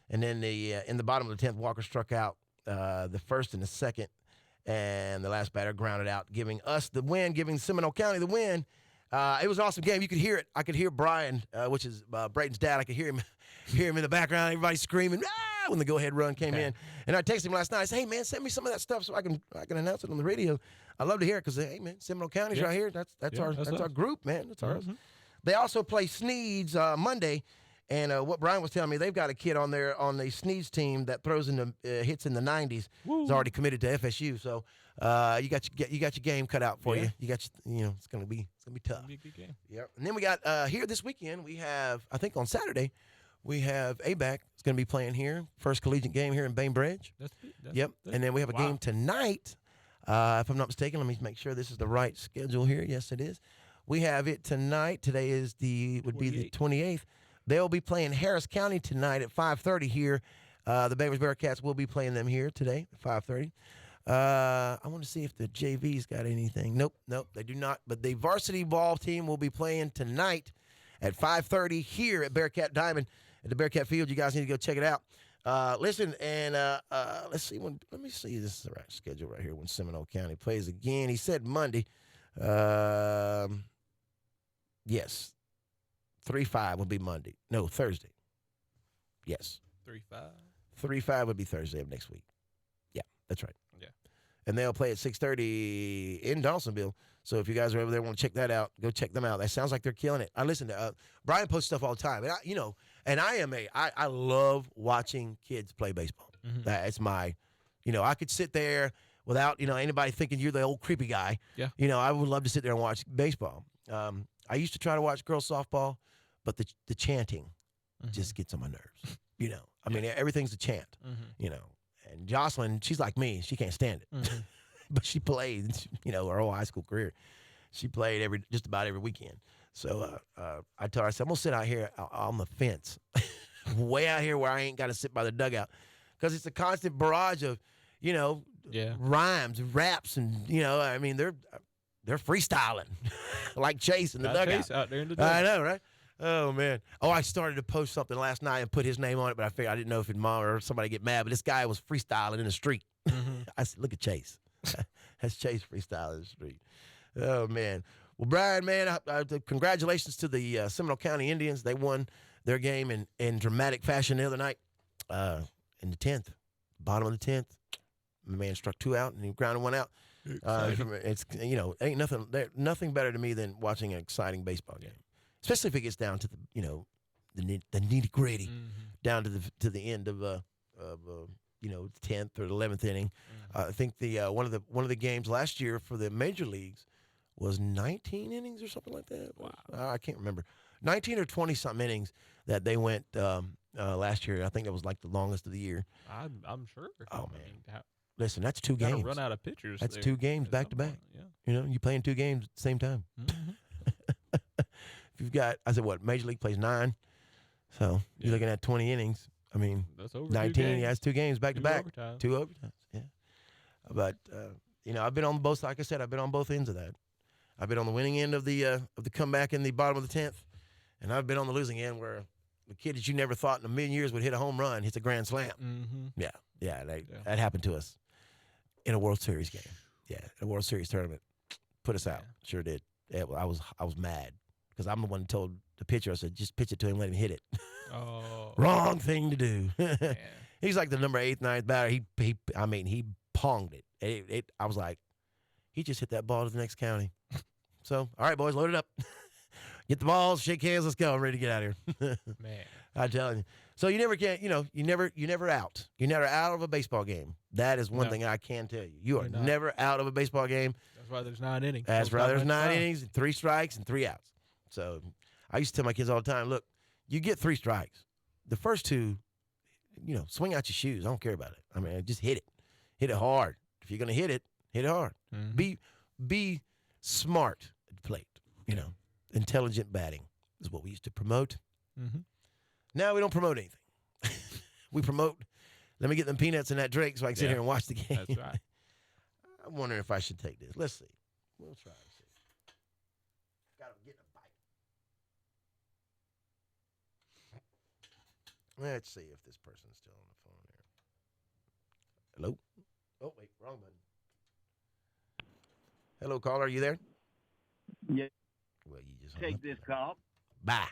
And then in the bottom of the 10th, Walker struck out the first and the second, and the last batter grounded out, giving us the win, giving Seminole County the win. It was an awesome game. You could hear it. I could hear Brian, which is Braden's dad. I could hear him in the background. Everybody screaming when the go-ahead run came in. And I texted him last night. I said, "Hey man, send me some of that stuff so I can announce it on the radio." I love to hear it because hey man, Seminole County's right here. That's our group, man. That's ours. They also play Sneeds Monday. And what Brian was telling me, they've got a kid on the Sneeds team that throws in the hits in the 90s. Woo. He's already committed to FSU. So you got your game cut out for you. You got it's gonna be tough. It'll be a good game. Yep. And then we got here this weekend. We have, I think on Saturday, we have ABAC. It's gonna be playing here. First collegiate game here in Bainbridge. Yep. And then we have a game tonight. If I'm not mistaken, let me make sure this is the right schedule here. Yes, it is. We have it tonight. Today is the 28th. They'll be playing Harris County tonight at 5:30 here. The Bainbridge Bearcats will be playing them here today at 5:30. I want to see if the JV's got anything. Nope, they do not. But the varsity ball team will be playing tonight at 5:30 here at Bearcat Diamond at the Bearcat Field. You guys need to go check it out. Listen, and let's see. Let me see. This is the right schedule right here when Seminole County plays again. He said Monday. Yes. 3-5 would be Monday. No, Thursday. Yes. 3-5. 3-5 would be Thursday of next week. Yeah, that's right. Yeah. And they'll play at 6:30 in Donaldsonville. So if you guys are over there want to check that out, go check them out. That sounds like they're killing it. I listen to Brian posts stuff all the time, and I love watching kids play baseball. Mm-hmm. That's my, I could sit there without anybody thinking you're the old creepy guy. Yeah. I would love to sit there and watch baseball. I used to try to watch girls softball, but the chanting just gets on my nerves. I mean, everything's a chant. Mm-hmm. And Jocelyn, she's like me. She can't stand it. Mm-hmm. But she played, her whole high school career. She played just about every weekend. So I told her, I said, I'm going to sit out here on the fence, way out here where I ain't got to sit by the dugout. Because it's a constant barrage of, rhymes, raps, and, I mean, they're freestyling like Chase in the dugout. Chase out there in the dugout. I know, right? Oh, man. Oh, I started to post something last night and put his name on it, but I figured I didn't know if it'd mom or somebody get mad. But this guy was freestyling in the street. Mm-hmm. I said, look at Chase. That's Chase freestyling in the street. Oh, man. Well, Brian, man, congratulations to the Seminole County Indians. They won their game in dramatic fashion the other night in the 10th, bottom of the 10th. My man struck 2 out, and he grounded 1 out. It's ain't nothing better to me than watching an exciting baseball game, especially if it gets down to the nitty gritty, down to the end of 10th or 11th inning. I think the one of the games last year for the major leagues was 19 innings or something like that. Wow, I can't remember, 19 or 20 something innings that they went last year. I think it was like the longest of the year. I'm sure. Oh man. Listen, that's 2 games. Run out of pitchers. That's 2 games back to back. Yeah. You're playing 2 games at the same time. Mm-hmm. If you've got, Major League plays 9, so you're looking at 20 innings. I mean, that's over 19. He has 2 games back to back. 2 overtimes. Yeah. But I've been on both. Like I said, I've been on both ends of that. I've been on the winning end of the comeback in the bottom of the 10th, and I've been on the losing end where the kid that you never thought in a million years would hit a home run hits a grand slam. Mm-hmm. Yeah. That happened to us in a World Series game. Yeah, a World Series tournament. Put us out. Sure did. Yeah, well, I was mad because I'm the one who told the pitcher, I said, just pitch it to him, let him hit it. Oh. Wrong thing to do. He's like the number 8th, 9th batter. He ponged it. I was like, he just hit that ball to the next county. So, all right, boys, load it up. Get the balls, shake hands, let's go. I'm ready to get out of here. Man. I'm telling you. So you never can, you never out. You're never out of a baseball game. That is one thing I can tell you. You are never out of a baseball game. That's why there's 9 innings. That's why there's 9 innings, 3 strikes, and 3 outs. So I used to tell my kids all the time, look, you get 3 strikes. The first 2, swing out your shoes. I don't care about it. I mean, just hit it. Hit it hard. If you're going to hit it hard. Mm-hmm. Be smart at the plate. Intelligent batting is what we used to promote. Mm-hmm. Now we don't promote anything. We promote, let me get them peanuts and that drink so I can sit here and watch the game. That's right. I'm wondering if I should take this. Let's see. We'll try and see. Got to get a bite. Let's see if this person's still on the phone there. Hello? Oh, wait, wrong button. Hello, caller, are you there? Yeah. Well, you just hung Take up. this call. Bye.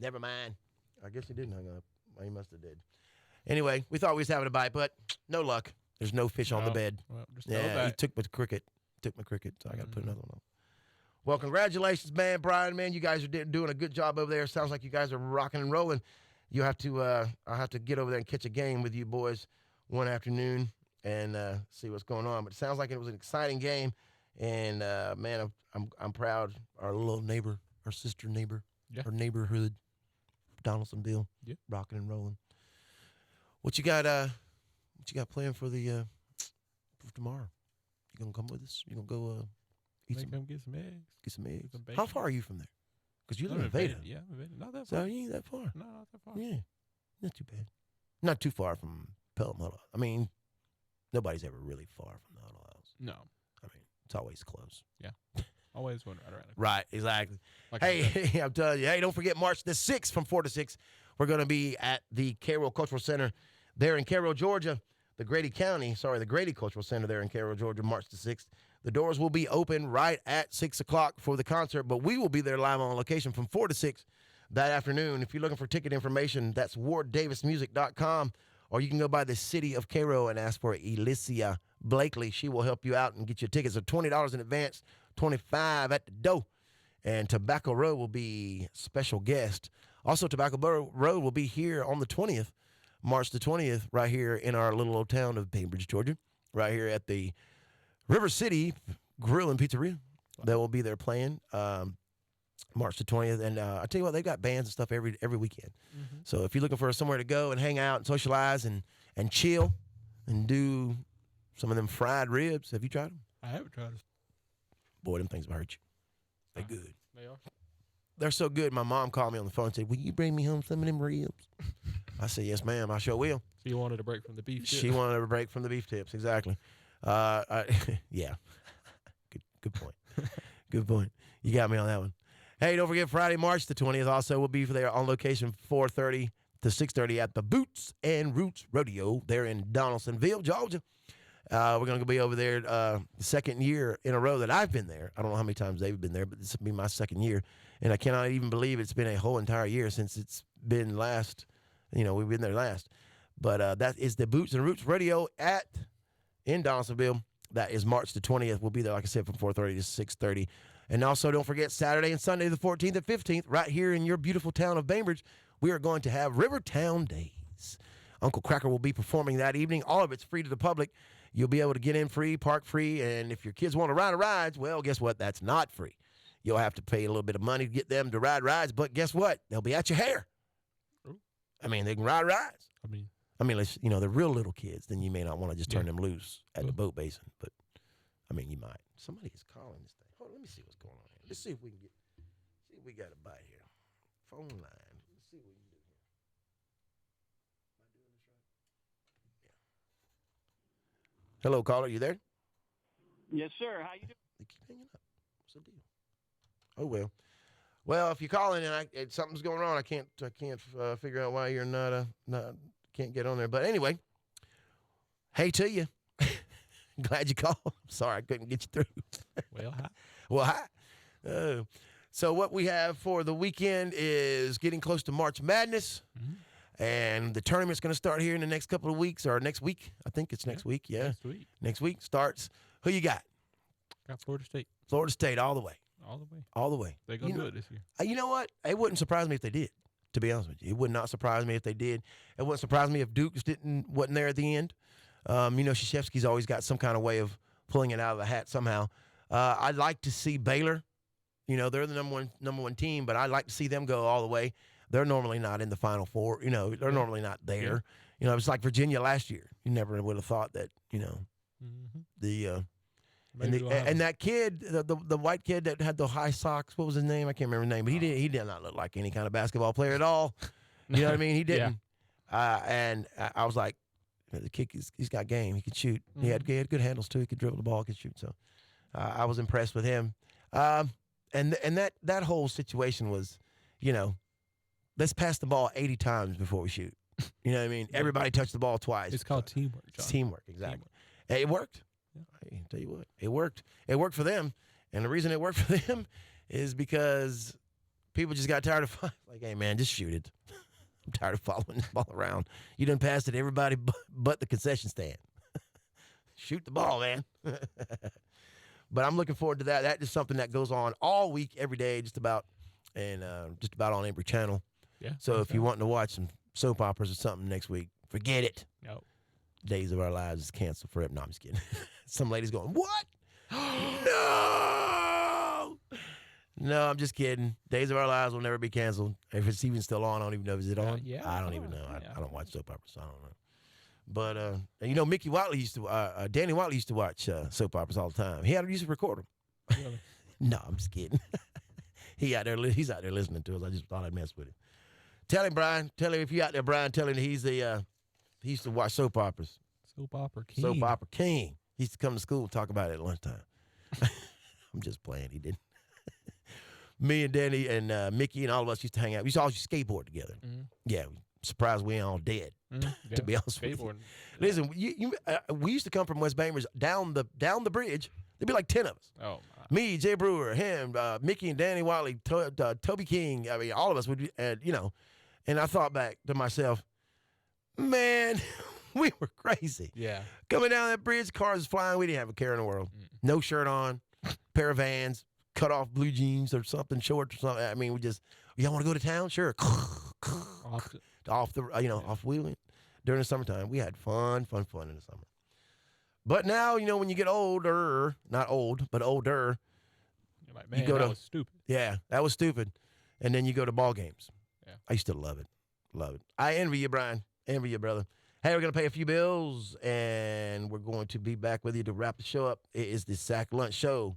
Never mind. I guess he didn't hang up. Well, he must have did. Anyway, we thought we was having a bite, but no luck. There's no fish on the bed. Well, just Yeah, he took my cricket. So I got to put another one on. Well, congratulations, man, Brian, man. You guys are doing a good job over there. Sounds like you guys are rocking and rolling. You have to. I'll have to get over there and catch a game with you boys one afternoon and see what's going on. But it sounds like it was an exciting game, and man, I'm proud. Our little neighbor, our sister neighbor, our neighborhood, Donaldsonville, rocking and rolling. What you got? What you got planned for the for tomorrow? You gonna come with us? You gonna go eat some? Come get some eggs. Get some eggs. Some How far are you from there? Because you live in Veda. Yeah, Veda. Not that So far. you ain't that far. No, not that far. Yeah, not too bad. Not too far from Pelham Huddle. I mean, nobody's ever really far from the Huddle House. No. I mean, it's always close. Yeah. Always one right around. Right, exactly. Like I said. Hey, I'm telling you. Hey, don't forget March the 6th from 4 to 6. We're going to be at the Cairo Cultural Center there in Cairo, Georgia. The Grady Cultural Center there in Cairo, Georgia, March the 6th. The doors will be open right at 6 o'clock for the concert, but we will be there live on location from 4 to 6 that afternoon. If you're looking for ticket information, that's warddavismusic.com, or you can go by the City of Cairo and ask for Alicia Blakely. She will help you out and get your tickets. So $20 in advance, $25 at the door. And Tobacco Road will be special guest. Also, Tobacco Road will be here on the 20th, March the 20th, right here in our little old town of Bainbridge, Georgia, right here at the River City Grill and Pizzeria. They will be there playing March the 20th. And I tell you what, they've got bands and stuff every weekend. Mm-hmm. So if you're looking for somewhere to go and hang out and socialize and chill and do some of them fried ribs, have you tried them? I haven't tried it. Boy, them things will hurt you. They're good. They are. They're so good. My mom called me on the phone and said, will you bring me home some of them ribs? I said, yes, ma'am, I sure will. So you wanted a break from the beef tips? She wanted a break from the beef tips, exactly. Yeah. Good point. Good point. You got me on that one. Hey, don't forget Friday, March the 20th. Also, we'll be there on location 4:30 to 6:30 at the Boots and Roots Rodeo there in Donaldsonville, Georgia. We're going to be over there the second year in a row that I've been there. I don't know how many times they've been there, but this will be my second year. And I cannot even believe it's been a whole entire year since it's been last. We've been there last. But that is the Boots and Roots Rodeo in Donaldsonville. That is March the 20th. We'll be there, like I said, from 4:30 to 6:30. And also, don't forget Saturday and Sunday, the 14th and 15th, right here in your beautiful town of Bainbridge, we are going to have Rivertown Days. Uncle Cracker will be performing that evening. All of it's free to the public. You'll be able to get in free, park free, and if your kids want to ride rides, well, guess what? That's not free. You'll have to pay a little bit of money to get them to ride rides, but guess what? They'll be at your hair. Ooh. I mean, they can ride rides. I mean, they're real little kids, then you may not want to just turn them loose at the boat basin, but, you might. Somebody is calling this thing. Hold on, let me see what's going on here. Let's see if we can see if we got a bite here. Phone line. Let's see what we can do here. Am I doing this right? Yeah. Hello, caller. You there? Yes, sir. How you doing? They keep hanging up. What's the deal? Oh, well. Well, if you're calling and something's going on, I can't figure out why you're not can't get on there. But anyway, hey to you. Glad you called. Sorry I couldn't get you through. well, hi. Well, hi. So what we have for the weekend is getting close to March Madness. Mm-hmm. And the tournament's going to start here in the next couple of weeks, or next week. I think it's next week. Yeah. Next week. Next week starts. Who you got? Got Florida State. Florida State all the way. All the way. all the way. They're going You to know, do it this year. You know what? It wouldn't surprise me if they did. To be honest with you, it would not surprise me if they did. It wouldn't surprise me if Dukes wasn't there at the end. Krzyzewski's always got some kind of way of pulling it out of the hat somehow. I'd like to see Baylor. They're the number one team, but I'd like to see them go all the way. They're normally not in the Final Four. They're normally not there. It's like Virginia last year. You never would have thought that. Mm-hmm. The Maybe we'll have and that kid, the white kid that had the high socks. What was his name? I can't remember his name, but he did not look like any kind of basketball player at all. You know what I mean? He didn't. And I was like, the kid, he's got game. He could shoot. Mm-hmm. He had good handles too. He could dribble the ball. Could shoot. So I was impressed with him. And that whole situation was, let's pass the ball 80 times before we shoot. You know what I mean? Everybody touched the ball twice. It's called teamwork, John. It's teamwork, exactly. Teamwork. Hey, it worked. Yeah. I tell you what, it worked. It worked for them, and the reason it worked for them is because people just got tired of like, hey man, just shoot it. I'm tired of following the ball around. You done passed it to everybody but the concession stand. Shoot the ball, man. But I'm looking forward to that. That is something that goes on all week, every day, just about on every channel. Yeah. So if you're wanting to watch some soap operas or something next week, forget it. No. Days of Our Lives is canceled forever. No, I'm just kidding. Some lady's going, what? No! No, I'm just kidding. Days of Our Lives will never be canceled. If it's even still on, I don't even know. Is it on? Yeah. I don't even know. Yeah. I don't watch soap operas, so I don't know. But, Mickey Watley Danny Watley used to watch soap operas all the time. He used to record them. Really? No, I'm just kidding. He's out there listening to us. I just thought I'd mess with him. Tell him, Brian. Tell him if you out there, Brian. Tell him he used to watch soap operas. Soap opera king. Soap opera king. He used to come to school and talk about it at lunchtime. I'm just playing. He didn't. Me and Danny and Mickey and all of us used to hang out. We used to all skateboard together. Mm-hmm. Yeah, surprised we ain't all dead. To be honest with you. Listen, we used to come from West Bainbridge down the bridge. There'd be like 10 of us. Oh, my. Me, Jay Brewer, him, Mickey and Danny Wiley, Toby King. I mean, all of us would, and I thought back to myself, man, we were crazy. Yeah. Coming down that bridge, cars flying. We didn't have a care in the world. No shirt on, pair of Vans, cut off blue jeans or something, shorts or something. I mean, y'all want to go to town? Sure. Off wheeling. During the summertime, we had fun in the summer. But now, when you get older, not old, but older, You're like, man, you go that was stupid. yeah, that was stupid. And then you go to ball games. Yeah. I used to love it. Love it. I envy you, Brian. Envy you, brother. Hey, we're going to pay a few bills, and we're going to be back with you to wrap the show up. It is the Sack Lunch Show.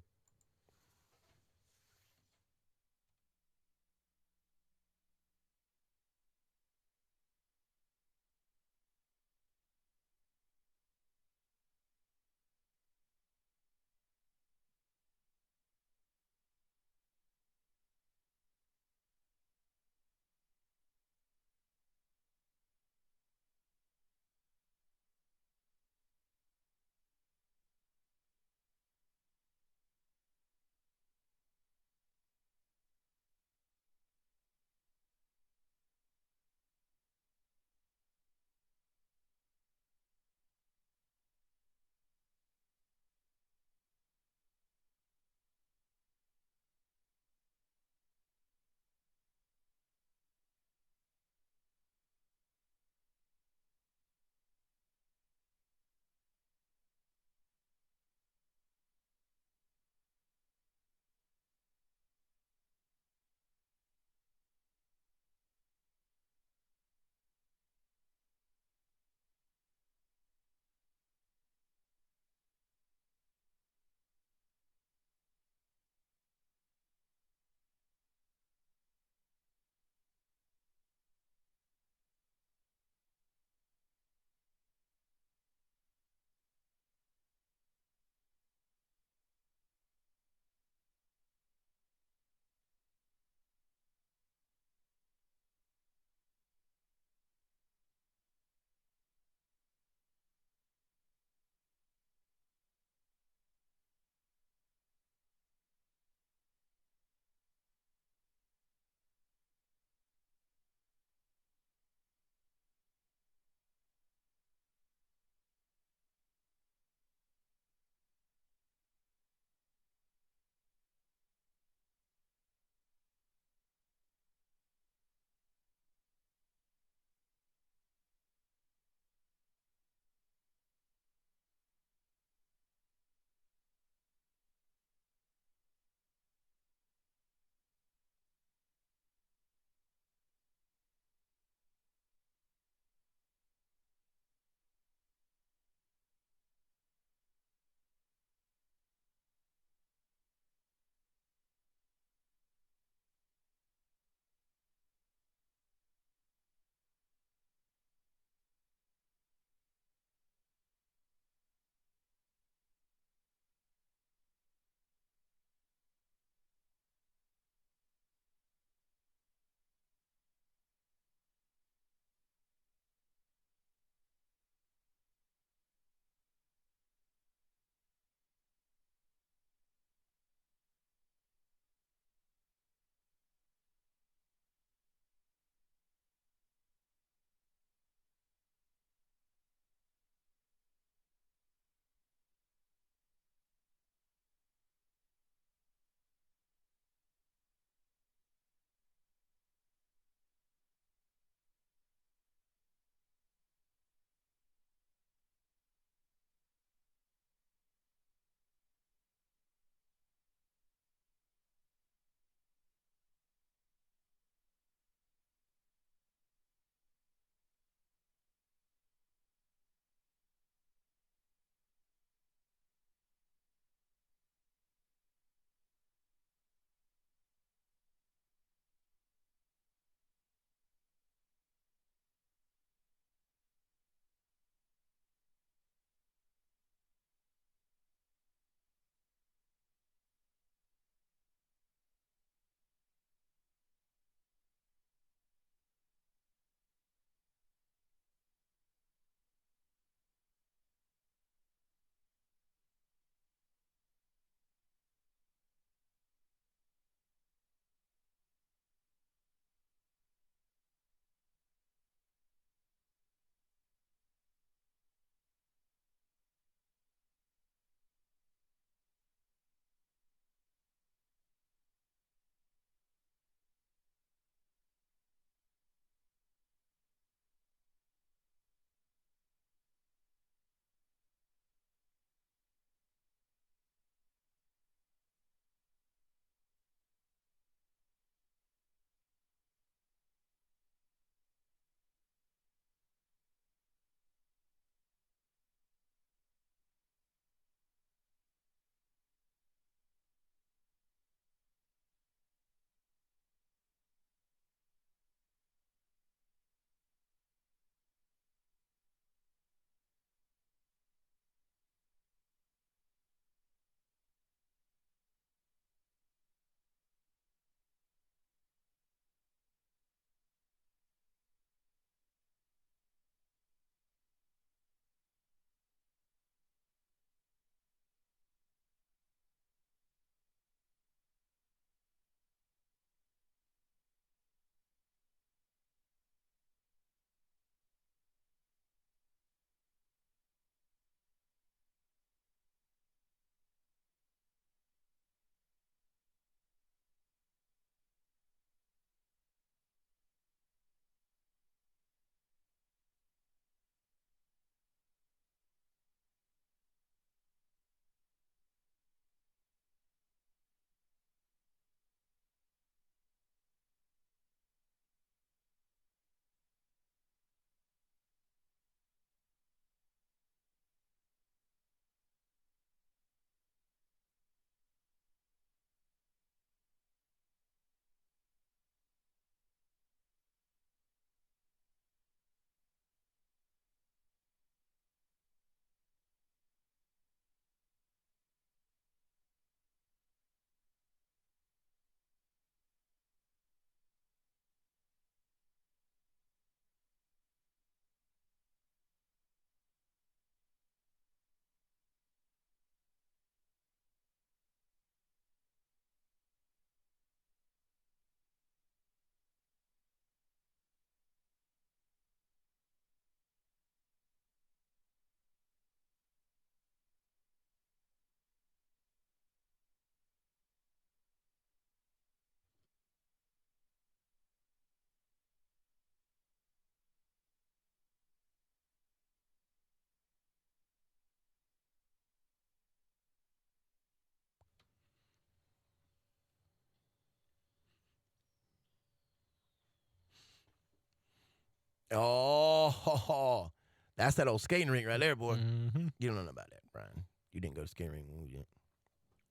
Oh, that's that old skating rink right there, boy. Mm-hmm. You don't know nothing about that, Brian. You didn't go to skating rink when we did.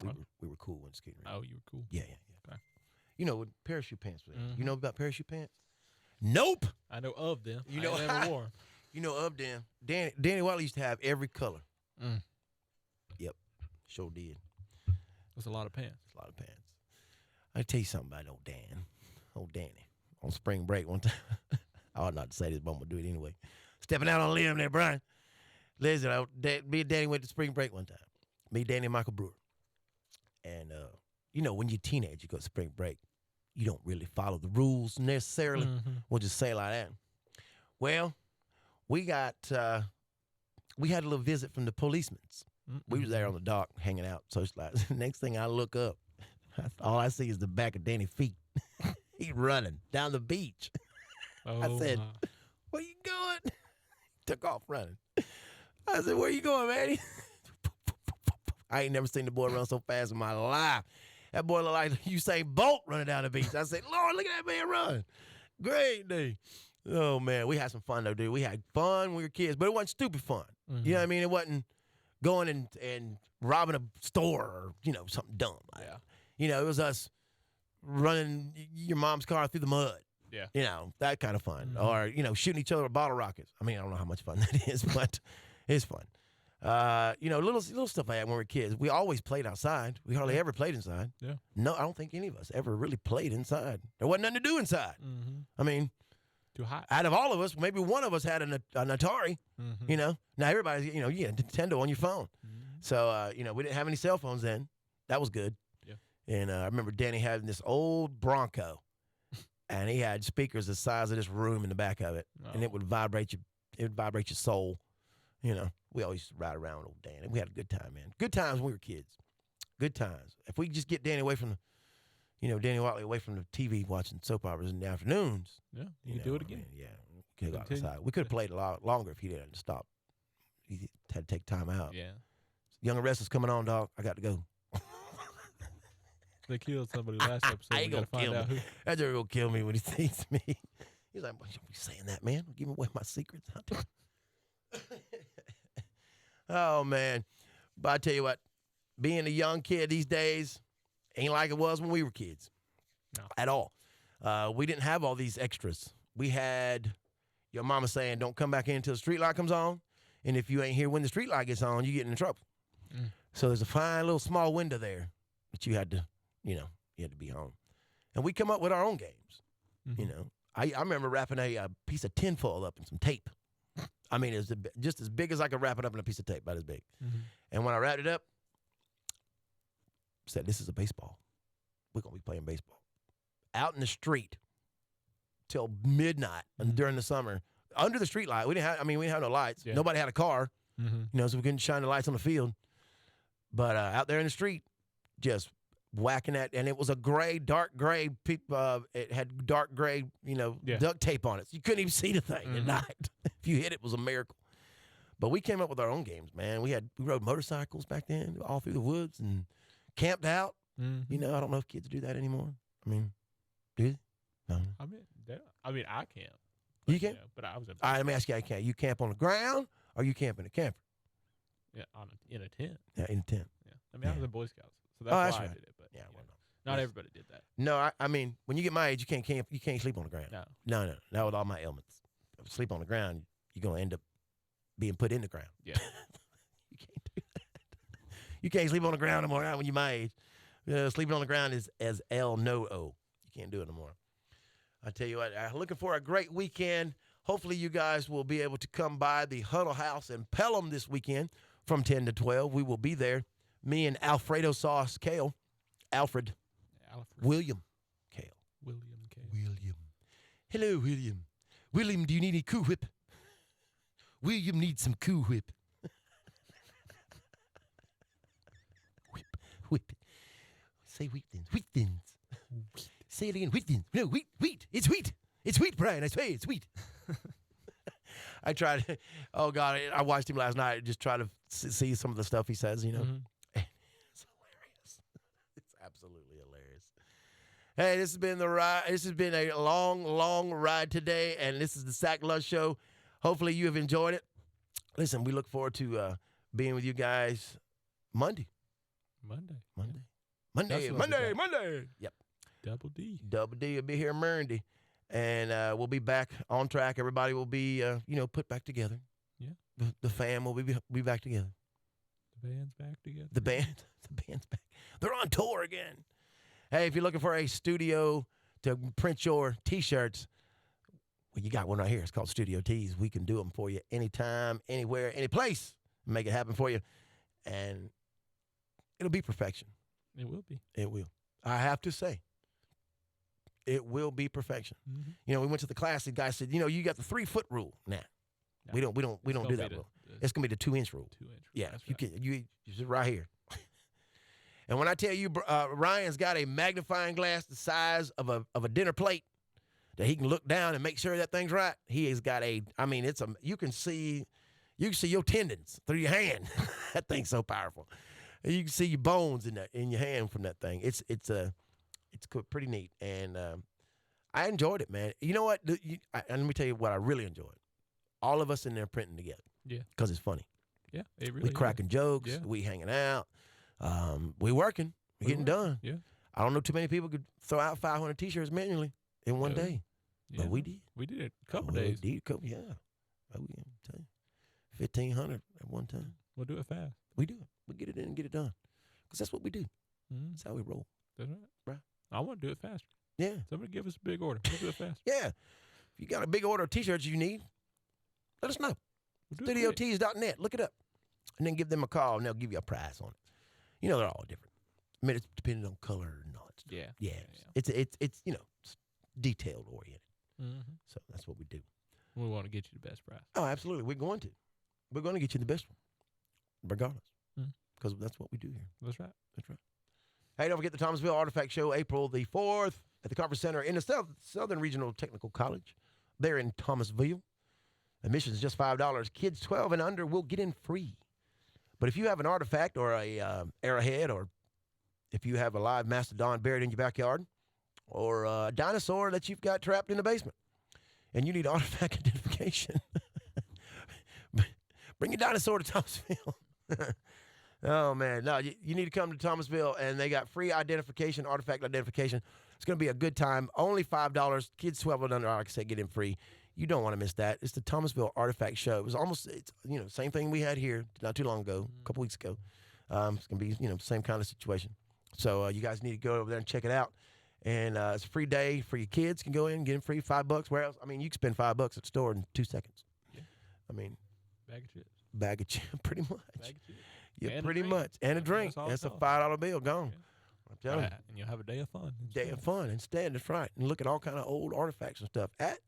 What? We were cool when skating rink. Oh, you were cool. Yeah. Okay. You know what parachute pants were. Mhm. You know about parachute pants? Nope. I know of them. You know I ain't never wore 'em. You know of them. Danny Wiley used to have every color. Mm. Yep. Sure did. That's a lot of pants. It's a lot of pants. I tell you something about old Danny, on spring break one time. I ought not to say this, but I'm gonna do it anyway. Stepping out on a limb there, Brian. Listen, me and Danny went to spring break one time. Me, Danny, and Michael Brewer. And you know, when you're a teenager, you go to spring break, you don't really follow the rules necessarily. Mhm. We'll just say it like that. Well, we had a little visit from the policemen's. We was there on the dock hanging out, socializing. Next thing I look up, all I see is the back of Danny's feet. He's running down the beach. Oh, said, my. Where you going? Took off running. I said, where you going, Manny? I ain't never seen the boy run so fast in my life. That boy looked like Usain Bolt running down the beach. I said, Lord, look at that man run. Great day. Oh, man, we had some fun, though, dude. We had fun when we were kids, but it wasn't stupid fun. You know what I mean? It wasn't going and robbing a store or, something dumb. Yeah. It was us running your mom's car through the mud. Yeah. That kind of fun. Mhm. Or, shooting each other with bottle rockets. I mean, I don't know how much fun that is, but it's fun. Little stuff like that when we were kids. We always played outside. We hardly ever played inside. Yeah. No, I don't think any of us ever really played inside. There wasn't nothing to do inside. Mm-hmm. I mean, Too hot. out of all of us, maybe one of us had an Atari. Mm-hmm. Now everybody's, you get Nintendo on your phone. Mhm. So, we didn't have any cell phones then. That was good. Yeah. And I remember Danny having this old Bronco, and he had speakers the size of this room in the back of it, and it would vibrate you. It would vibrate your soul. We always used to ride around with old Danny. We had a good time, man. Good times when we were kids. Good times. If we could just get Danny away from Danny Watley away from the TV watching soap operas in the afternoons. Yeah. You can do it again. Yeah. We could go Continue. outside. We could have played a lot longer if he didn't stop. He had to take time out. Yeah. Young and Restless coming on, dog. I got to go. They killed somebody last episode. I ain't We gotta gonna kill find out me. who. That dude gonna kill me when he sees me. He's like, "What you saying that, man? Give me away my secrets." Oh man! But I tell you what, being a young kid these days ain't like it was when we were kids. No. At all. We didn't have all these extras. We had your mama saying, "Don't come back in until the street light comes on," and if you ain't here when the street light gets on, you get in trouble. Mm. So there's a fine little small window there that you had to, you had to be home. And we come up with our own games. Mhm. I remember wrapping a piece of tinfoil up in some tape. I mean, it was just as big as I could wrap it up in a piece of tape, about as big. Mhm. And when I wrapped it up, said, "This is a baseball. We're gonna be playing baseball out in the street till midnight and during the summer under the street light. We didn't have no lights. Yeah. Nobody had a car, Mhm. so we couldn't shine the lights on the field. But out there in the street, just whacking that, and it was a dark gray. It had dark gray, Yeah. duct tape on it. So you couldn't even see the thing at Mhm. night. If you hit it, it was a miracle. But we came up with our own games, man. We rode motorcycles back then, all through the woods, and camped out. Mhm. I don't know if kids do that anymore. I mean, do they? No. I can't. You can't? But I was All right, let me ask you, you camp on the ground or you camp in a camper? in a tent. Yeah, in a tent. Yeah. I was Yeah. in Boy Scouts, so Oh, that's that's why right. I did it. But Yeah, yeah, well, no. not Yes. everybody did that. No, I mean, when you get my age, you can't camp. You can't sleep on the ground. No. No. Not with all my ailments. If you sleep on the ground, you're gonna end up being put in the ground. Yeah. You can't do that. You can't sleep on the ground no more. Not when you're my age. Sleeping on the ground is as no-o. You can't do it no more. I tell you what, looking for a great weekend. Hopefully, you guys will be able to come by the Huddle House in Pelham this weekend from 10 to 12. We will be there. Me and Alfredo Sauce Kale. Alfred. William Kale. William K. William. Hello, William. William, do you need any Cool Whip? William needs some Cool Whip. Whip. Say wheat thins. Wheat thins. Say it again. Wheat thins. No, wheat. It's wheat. It's wheat, Brian. I swear it's wheat. I tried. Oh, God. I watched him last night. Just try to see some of the stuff he says, Mhm. It's hilarious. It's absolutely hilarious. Hey, this has been the ride. This has been a long, long ride today, and this is the Sack Lunch Show. Hopefully, you have enjoyed it. Listen, we look forward to being with you guys Monday. Monday. Yep. Double D. Double D will be here Monday, and we'll be back on track. Everybody will be, put back together. Yeah. The fam will be back together. The band's back together. The band's back. They're on tour again. Hey, if you're looking for a studio to print your T-shirts, well, you got one right here. It's called Studio Tees. We can do them for you anytime, anywhere, any place. Make it happen for you, and it'll be perfection. It will be. It will. I have to say, it will be perfection. Mm-hmm. We went to the class. The guy said, you got the 3-foot rule. Nah, we don't do that rule. It's gonna be the 2-inch rule. 2-inch rule. Yeah, That's you right. can. You sit right here. And when I tell you, Ryan's got a magnifying glass the size of a dinner plate that he can look down and make sure that thing's right. He has got you can see your tendons through your hand. That thing's so powerful. And you can see your bones in your hand from that thing. It's pretty neat, and I enjoyed it, man. You know what? And let me tell you what I really enjoyed. All of us in there printing together. Yeah. Because it's funny. Yeah, it really We cracking jokes. Yeah. We hanging out. We working. We getting done. Yeah. I don't know too many people could throw out 500 T-shirts manually in one Yeah. day. Yeah. But we did. We did it a couple We days. did. Yeah. Oh, yeah. I'm telling you. 1,500 at one time. We'll do it fast. We do it. We get it in and get it done. Because that's what we do. Mm-hmm. That's how we roll. That's right. Right. I want to do it faster. Yeah. Somebody give us a big order. We'll do it fast. Yeah. If you got a big order of T-shirts you need, let us know. We'll do it quick. StudioTees.net. Look it up. And then give them a call, and they'll give you a price on it. They're all different. I mean, it's depending on color and all that stuff. Yeah. Yeah. It's it's detailed oriented. Mm-hmm. So that's what we do. We want to get you the best price. Oh, absolutely. We're going to. We're going to get you the best one, regardless. Mm. Because that's what we do here. That's right. That's right. Hey, don't forget the Thomasville Artifact Show, April the 4th at the Conference Center in the Southern Regional Technical College there in Thomasville. Admission is just $5. Kids 12 and under will get in free. But if you have an artifact or a arrowhead, or if you have a live mastodon buried in your backyard, or a dinosaur that you've got trapped in the basement, and you need artifact identification, bring your dinosaur to Thomasville. Oh, man. No, you need to come to Thomasville, and they got free identification, artifact identification. It's going to be a good time. Only $5. Kids 12 and under, like I said, get in free. You don't want to miss that. It's the Thomasville Artifact Show. It was almost, same thing we had here not too long ago, a couple weeks ago. It's going to be, same kind of situation. So you guys need to go over there and check it out. And it's a free day for your kids. Can go in and get them free, $5. Where else? I mean, you can spend $5 at the store in 2 seconds. Yeah. I mean, Bag of chips. Pretty much. Bag of chips. Yeah, And a pretty drink. much. And a drink. That's all That's a it costs. $5 bill gone. Yeah. I'm telling you. And you'll have a day of fun. Day of fun instead. That's right. And look at all kind of old artifacts and stuff at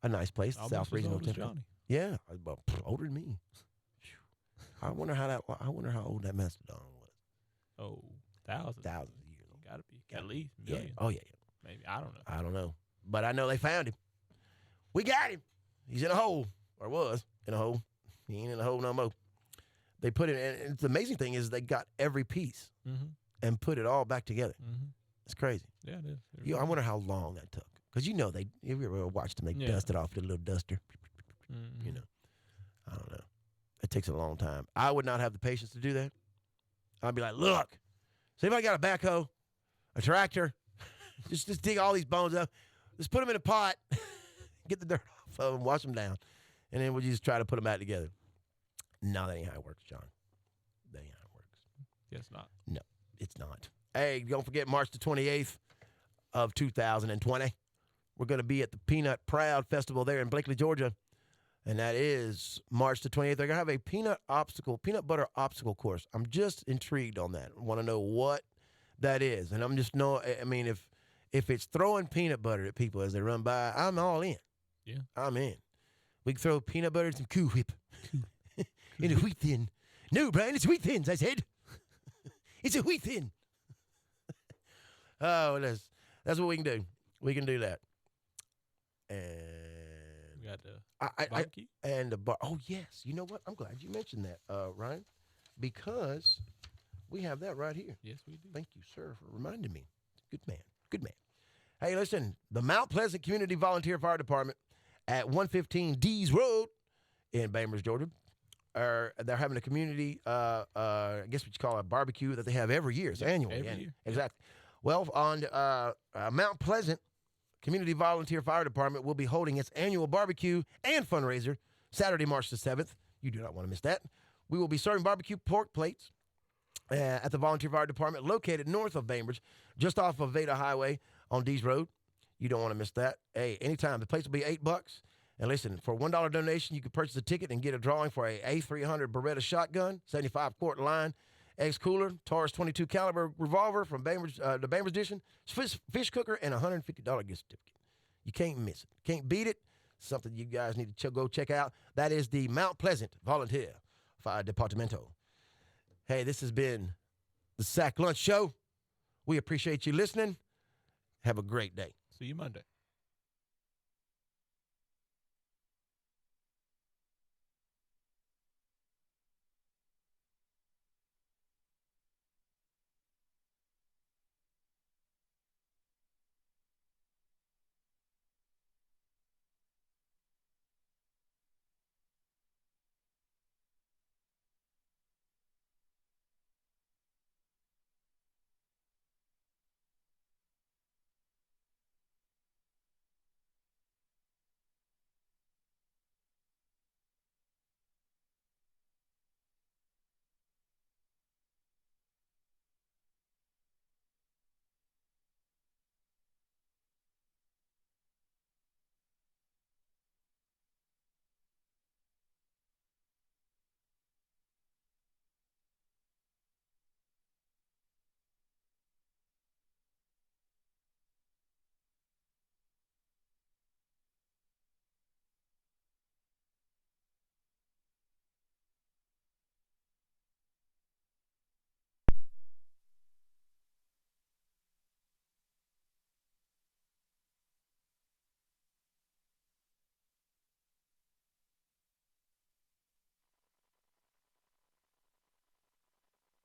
a nice place, the Almost South as Regional old as Temple. Johnny. Yeah, about older than me. Phew. I wonder how old that mastodon was. Oh, thousands. Thousands of years old. Gotta be. At least Yeah. millions. Oh yeah. Maybe. I don't know. I don't know, but I know they found him. We got him. He's in a hole, or was in a hole. He ain't in a hole no more. They put it, and the amazing thing is they got every piece Mm-hmm. and put it all back together. Mm-hmm. It's crazy. Yeah, it is. It I really wonder how long that took. Because if you ever watched them, they Yeah. dust it off with a little duster. is. Mhm. You know, I don't know. It takes a long time. I would not have the patience to do that. I'd be like, look, see if I got a backhoe, a tractor, just dig all these bones up, just put them in a pot, get the dirt off of them, wash them down, and then we'll just try to put them back together. No, that ain't how it works, John. That ain't how it works. Guess not. No, it's not. Hey, don't forget March the 28th of 2020. We're going to be at the Peanut Proud Festival there in Blakely, Georgia. And that is March the 28th. They're going to have a peanut butter obstacle course. I'm just intrigued on that. I want to know what that is. And if it's throwing peanut butter at people as they run by, I'm all in. Yeah. I'm in. We can throw peanut butter and some Cool Whip. In a wheat thin. No, Brian, it's wheat thins, I said. It's a wheat thin. Oh, that's what we can do. We can do that. And We got the I barbecue. and the bar. Oh yes, you know what? I'm glad you mentioned that, Ryan, because we have that right here. Yes, we do. Thank you, sir, for reminding me. Good man. Good man. Hey, listen, the Mount Pleasant Community Volunteer Fire Department at 115 Dees Road in Bainbridge, Georgia, they're having a community, I guess what you call a barbecue that they have every year. It's annual. every year. Exactly. Well, on Mount Pleasant Community Volunteer Fire Department will be holding its annual barbecue and fundraiser Saturday, March the 7th. You do not want to miss that. We will be serving barbecue pork plates at the Volunteer Fire Department located north of Bainbridge, just off of Veda Highway on Dees Road. You don't want to miss that. Hey, anytime. The plates will be $8. And listen, for a $1 donation, you can purchase a ticket and get a drawing for a A300 Beretta shotgun, 75-quart line, X-cooler, Taurus 22 caliber revolver from Bainbridge, the Bainbridge edition, fish cooker, and a $150 gift certificate. You can't miss it. Can't beat it. Something you guys need to go check out. That is the Mount Pleasant Volunteer Fire Departamento. Hey, this has been the Sack Lunch Show. We appreciate you listening. Have a great day. See you Monday.